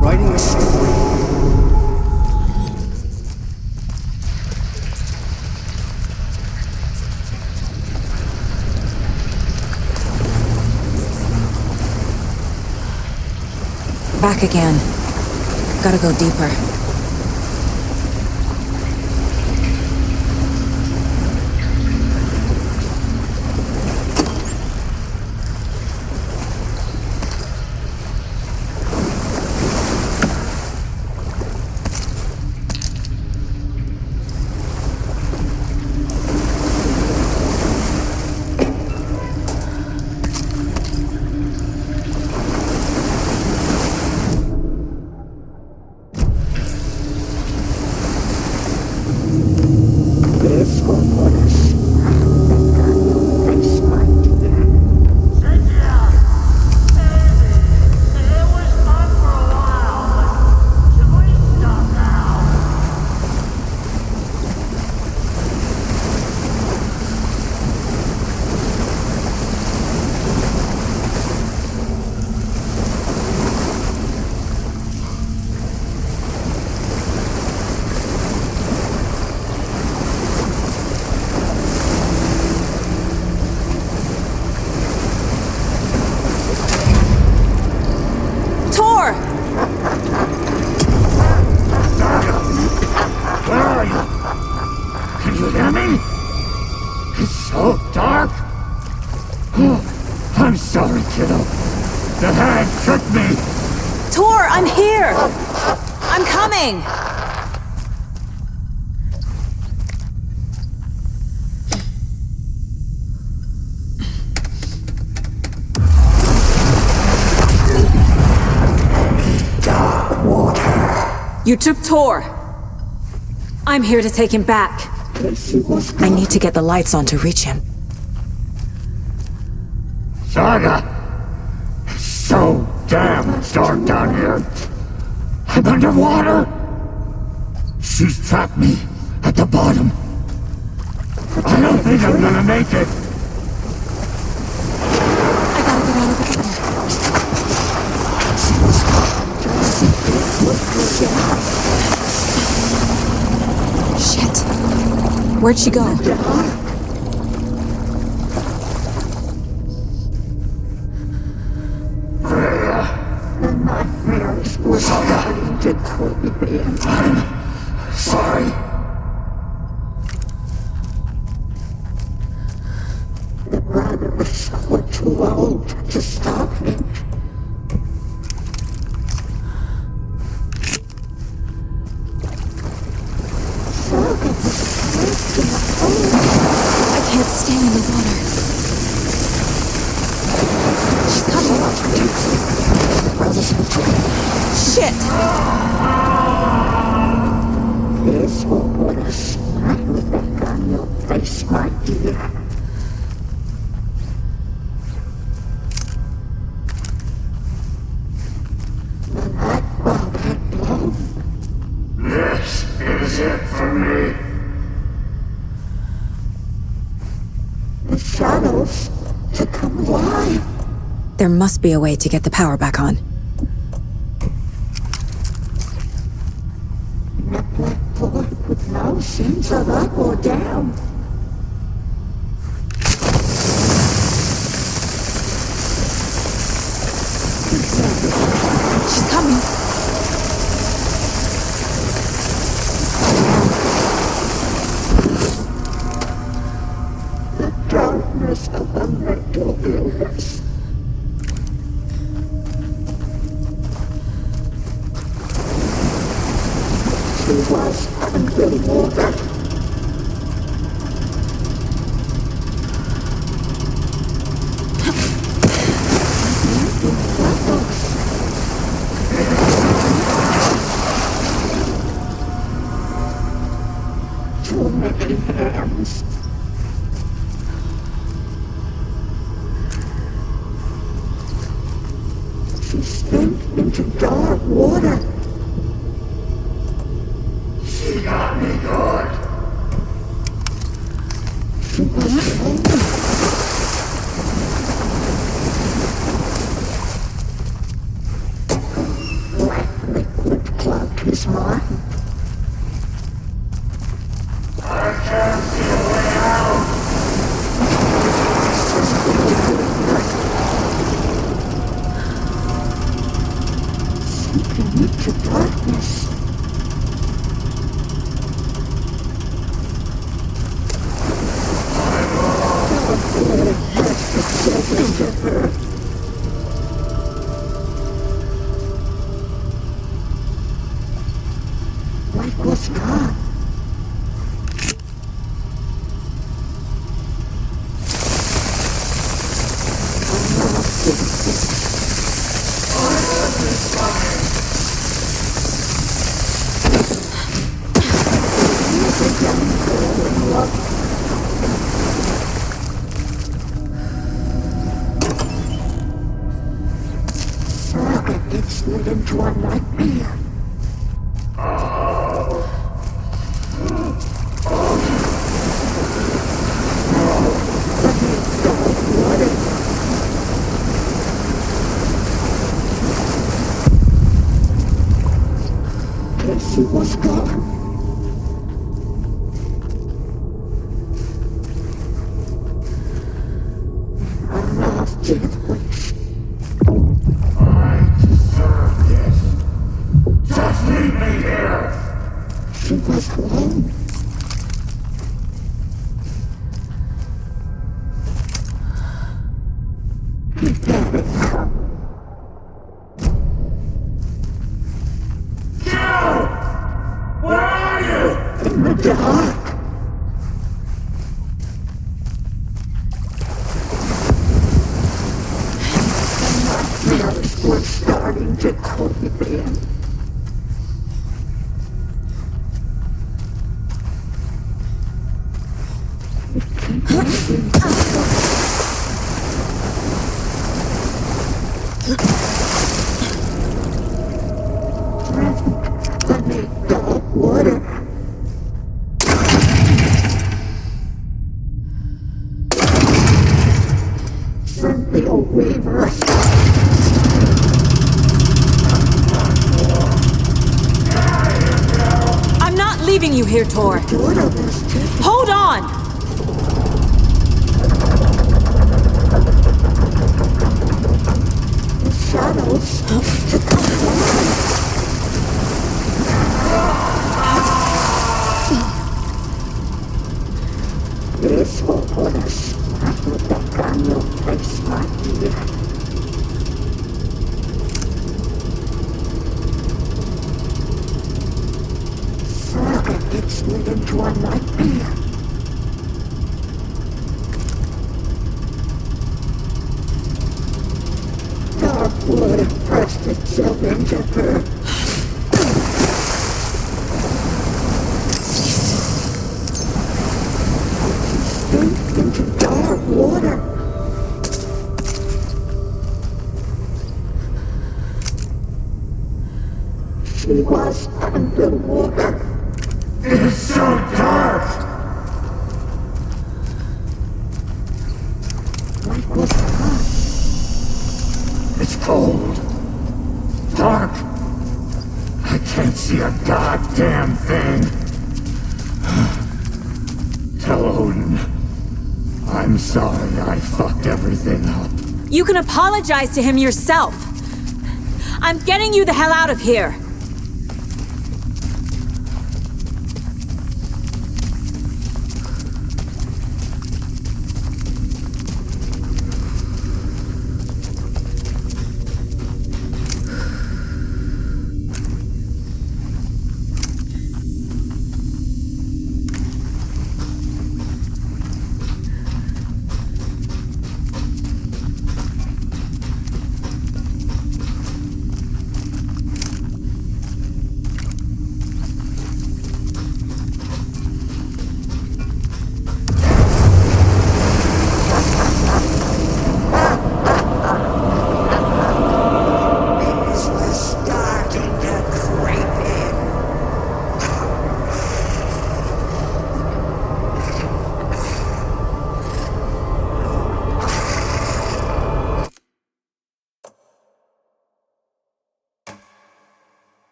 Writing a story. Back again. Gotta go deeper. I'm sorry, kiddo. The hag tricked me. Tor, I'm here! I'm coming! Dark water. You took Tor. I'm here to take him back. I need to get the lights on to reach him. Saga! It's so damn dark down here. I'm underwater. She's trapped me at the bottom. I don't think I'm gonna make it. Where'd she go? Was starting to creep in. I'm sorry. The brothers were too old to stop him. I can't stay in the water. She's coming. Brothers will drink. Shit! This will put a smile back on your face, my dear. The light bulb had blown. This is it for me. The shadows to come alive. There must be a way to get the power back on. With no sense of up or down. She's coming. The darkness of a mental illness. She was underwater. Too many hands. She sank into dark water. She got me good. She was hungry. Black liquid clogged his mind. I can't see a way out. Sinking into darkness. Light was gone. Saga gets lit into a nightmare. She was gone. I lost it wish. I deserve this. Just leave me here. She was alone. He got it now. Where are you? In the dark. My nightmares were starting to creep in. Water. Send the old weaver. I'm not leaving you here, Tor. Hold on! locked itself into her. Sink into dark water. She was underwater. It's so dark! What was that? It's cold. Dark. I can't see a goddamn thing. Tell Odin. I'm sorry I fucked everything up. You can apologize to him yourself. I'm getting you the hell out of here.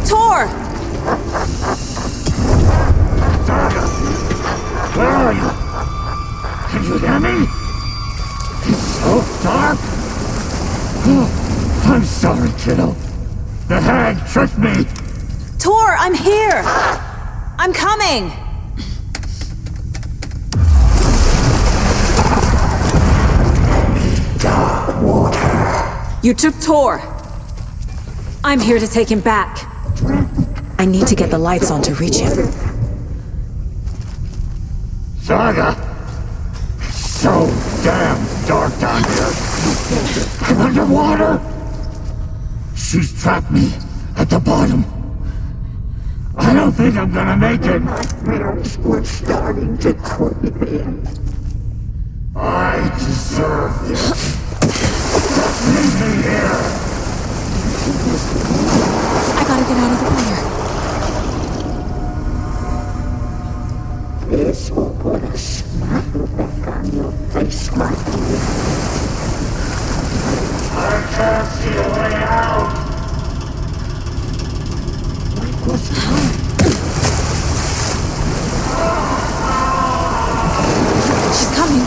Tor! Where are you? Can you hear me? It's so dark. Oh, I'm sorry, kiddo. The hag tricked me. Tor, I'm here! I'm coming! Dark water. You took Tor. I'm here to take him back. I need to get the lights on to reach him. Saga! It's so damn dark down here. I'm underwater. She's trapped me at the bottom. I don't think I'm gonna make it. Nightmares were starting to creep in. I deserve this. Just leave me here. I gotta get out of the water. This will put a smile back on your face, my dear. I can't see a way out. What was that? She's coming.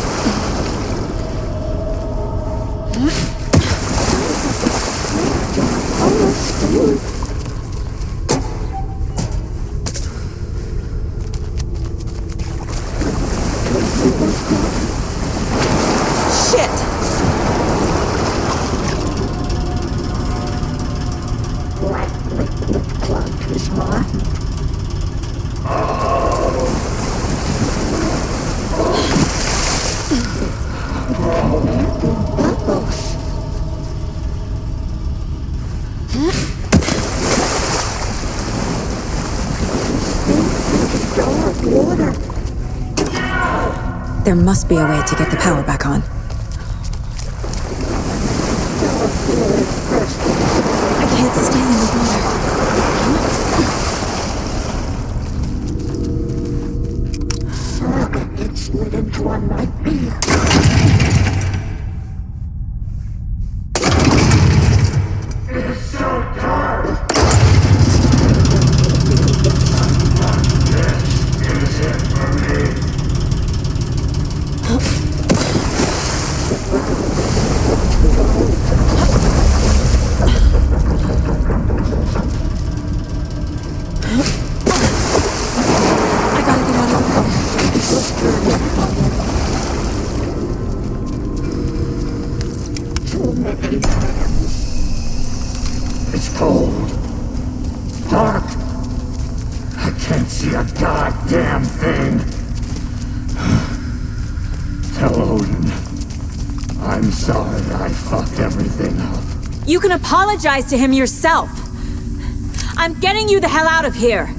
Shit! Black liquid clogged his mind. Bubbles. Dark water. There must be a way to get the power back on. I can't stay in the Saga gets slid into a nightmare. It's cold. Dark. I can't see a goddamn thing. Tell Odin. I'm sorry I fucked everything up. You can apologize to him yourself. I'm getting you the hell out of here.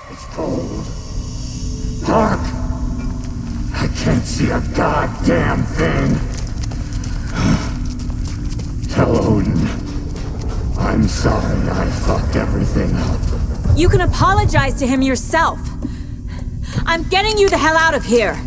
It's cold. Dark. I can't see a goddamn thing. Tell Odin. I'm sorry I fucked everything up. You can apologize to him yourself. I'm getting you the hell out of here.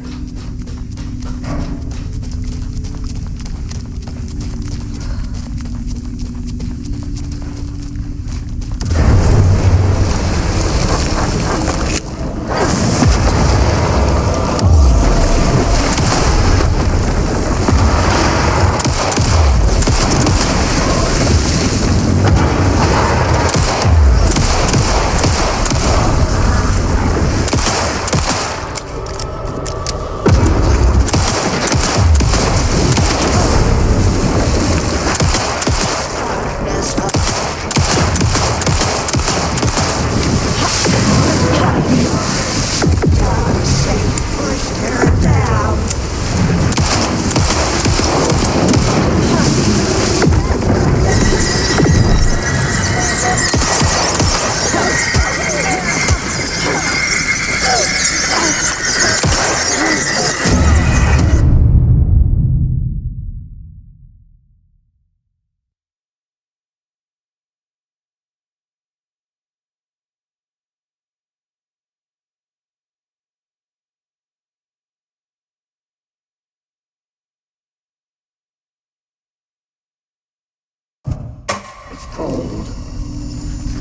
It's cold.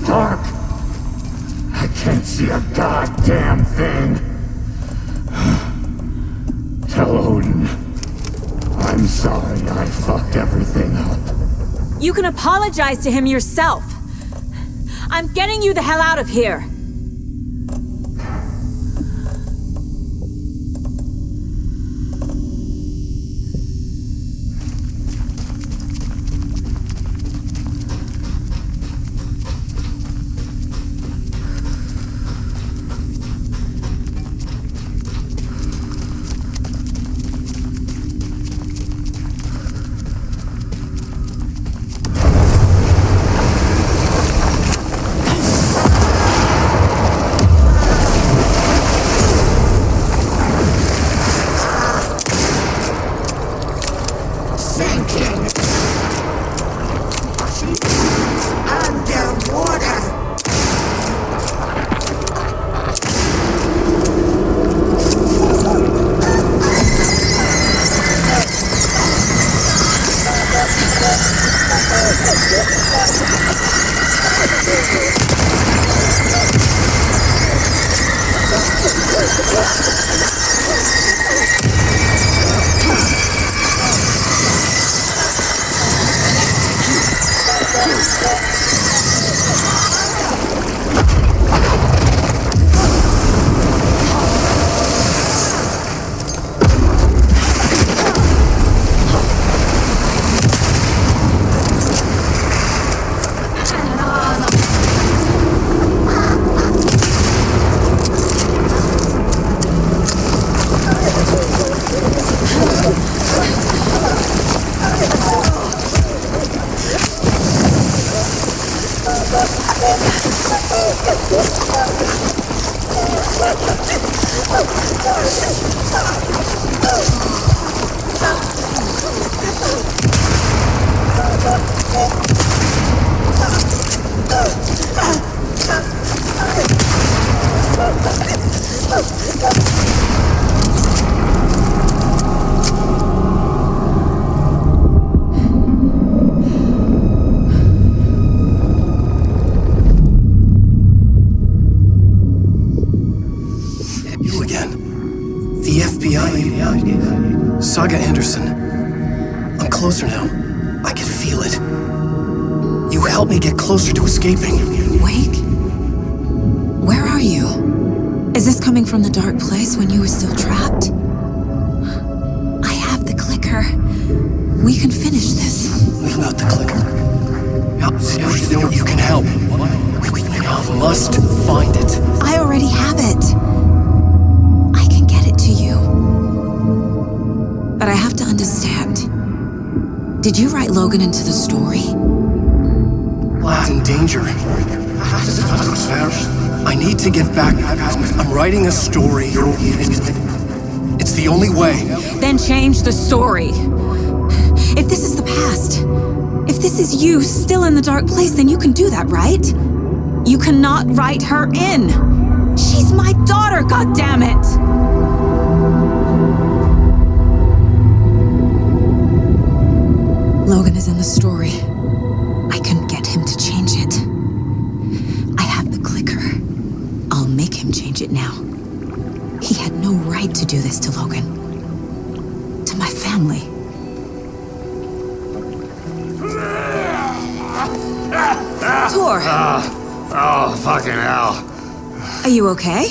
Dark. can't see a goddamn thing. Tell Odin I'm sorry I fucked everything up. You can apologize to him yourself. I'm getting you the hell out of here. Saga Anderson. I'm closer now. I can feel it. You helped me get closer to escaping. Wake? Where are you? Is this coming from the dark place when you were still trapped? I have the clicker. We can finish this. Without the clicker? You can help. I must find it. I already have it. I can get it to you. But I have to understand. Did you write Logan into the story? Lad's in danger. I need to get back. I'm writing a story. It's the only way. Then change the story. If this is the past, if this is you still in the dark place, then you can do that, right? You cannot write her in. She's my daughter, goddammit! Logan is in the story. I can get him to change it. I have the clicker. I'll make him change it now. He had no right to do this to Logan. To my family. Tor! Oh, fucking hell. Are you okay?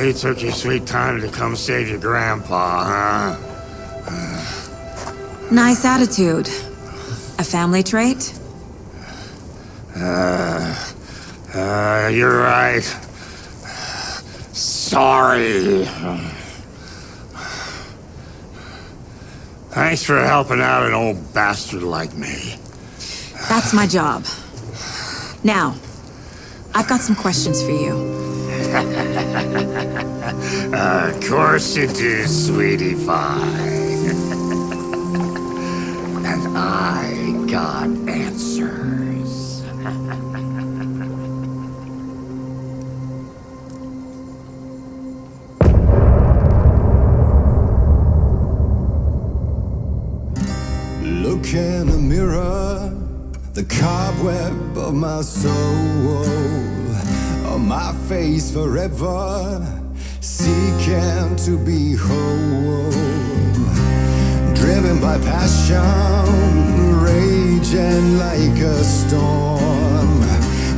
You took your sweet time to come save your grandpa, huh? Nice attitude. A family trait? You're right. Sorry. Thanks for helping out an old bastard like me. That's my job. Now, I've got some questions for you. Of course you do, sweetie pie. And I got answers. Look in the mirror, the cobweb of my soul. on my face forever, seeking to be whole, driven by passion, raging like a storm,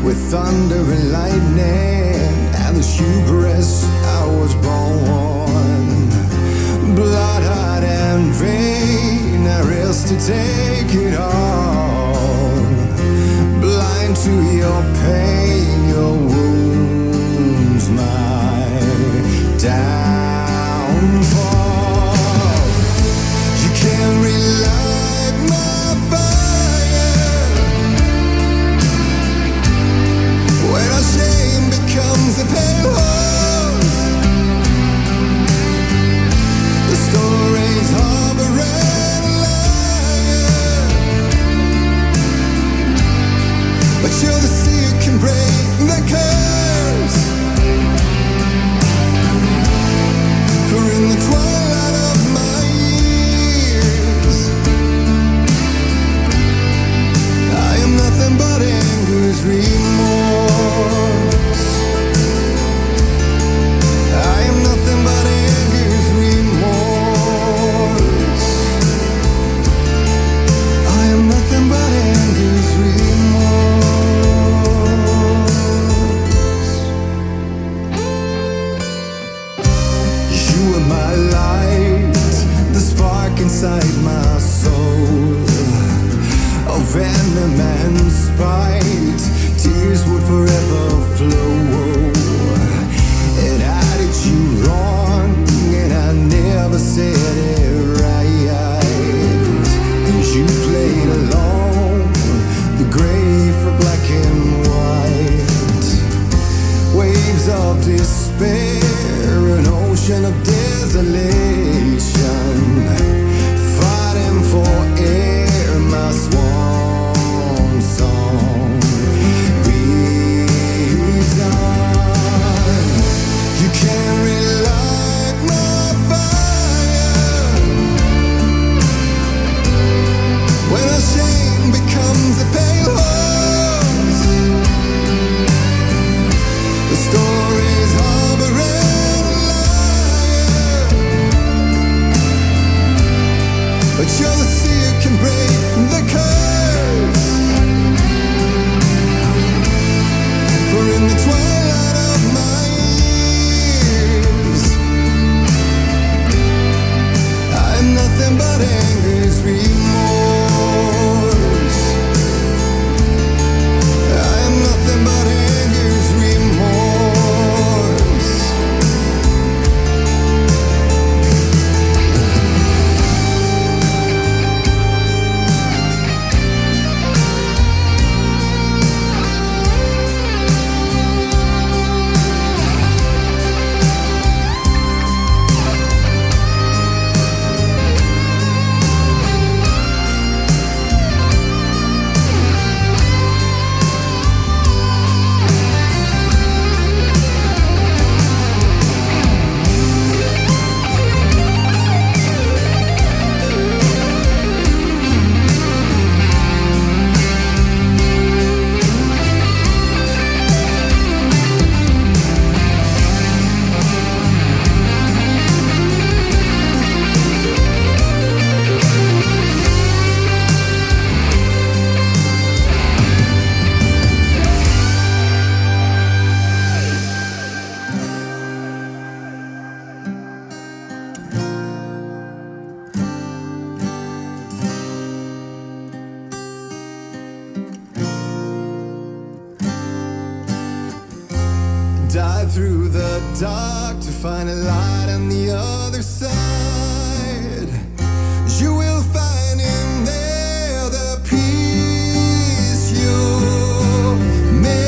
with thunder and lightning and the hubris I was born. Blood, heart, and vein, I risk to take it all. Blind to your pain, your wounds, my downfall. You can't relight my fire when our shame becomes a pale horse. The stories harbor and liar, but you're the sea who can break the curse. For in the twilight of my years, I am nothing but anger's remorse. I am nothing but anger's remorse. I am nothing but anger's remorse. You are my light, the spark inside my soul, of venom and spite, tears would forever flow. It had it you wrong, and I never said it right. And you played along, the gray for black and white. Waves of despair, an ocean of desolation, fighting for air, my swan song. Be done. You can't relight my fire when our shame becomes a pale horse. The stories harbor and liar, but you're the sea who can break the curse. For in the twilight of my years, I am nothing but anger's remorse. I am nothing but anger's remorse. Dive through the dark to find a light on the other side. You will find in there the peace you're missing.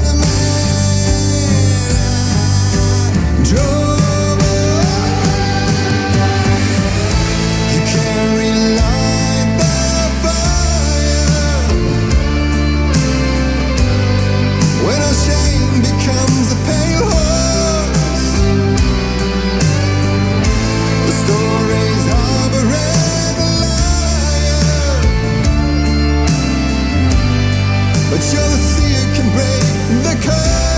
The man I drove. You can't relight the fire when our shame becomes a pale horse. The stories harbor and liar, but you're the sea break the curse.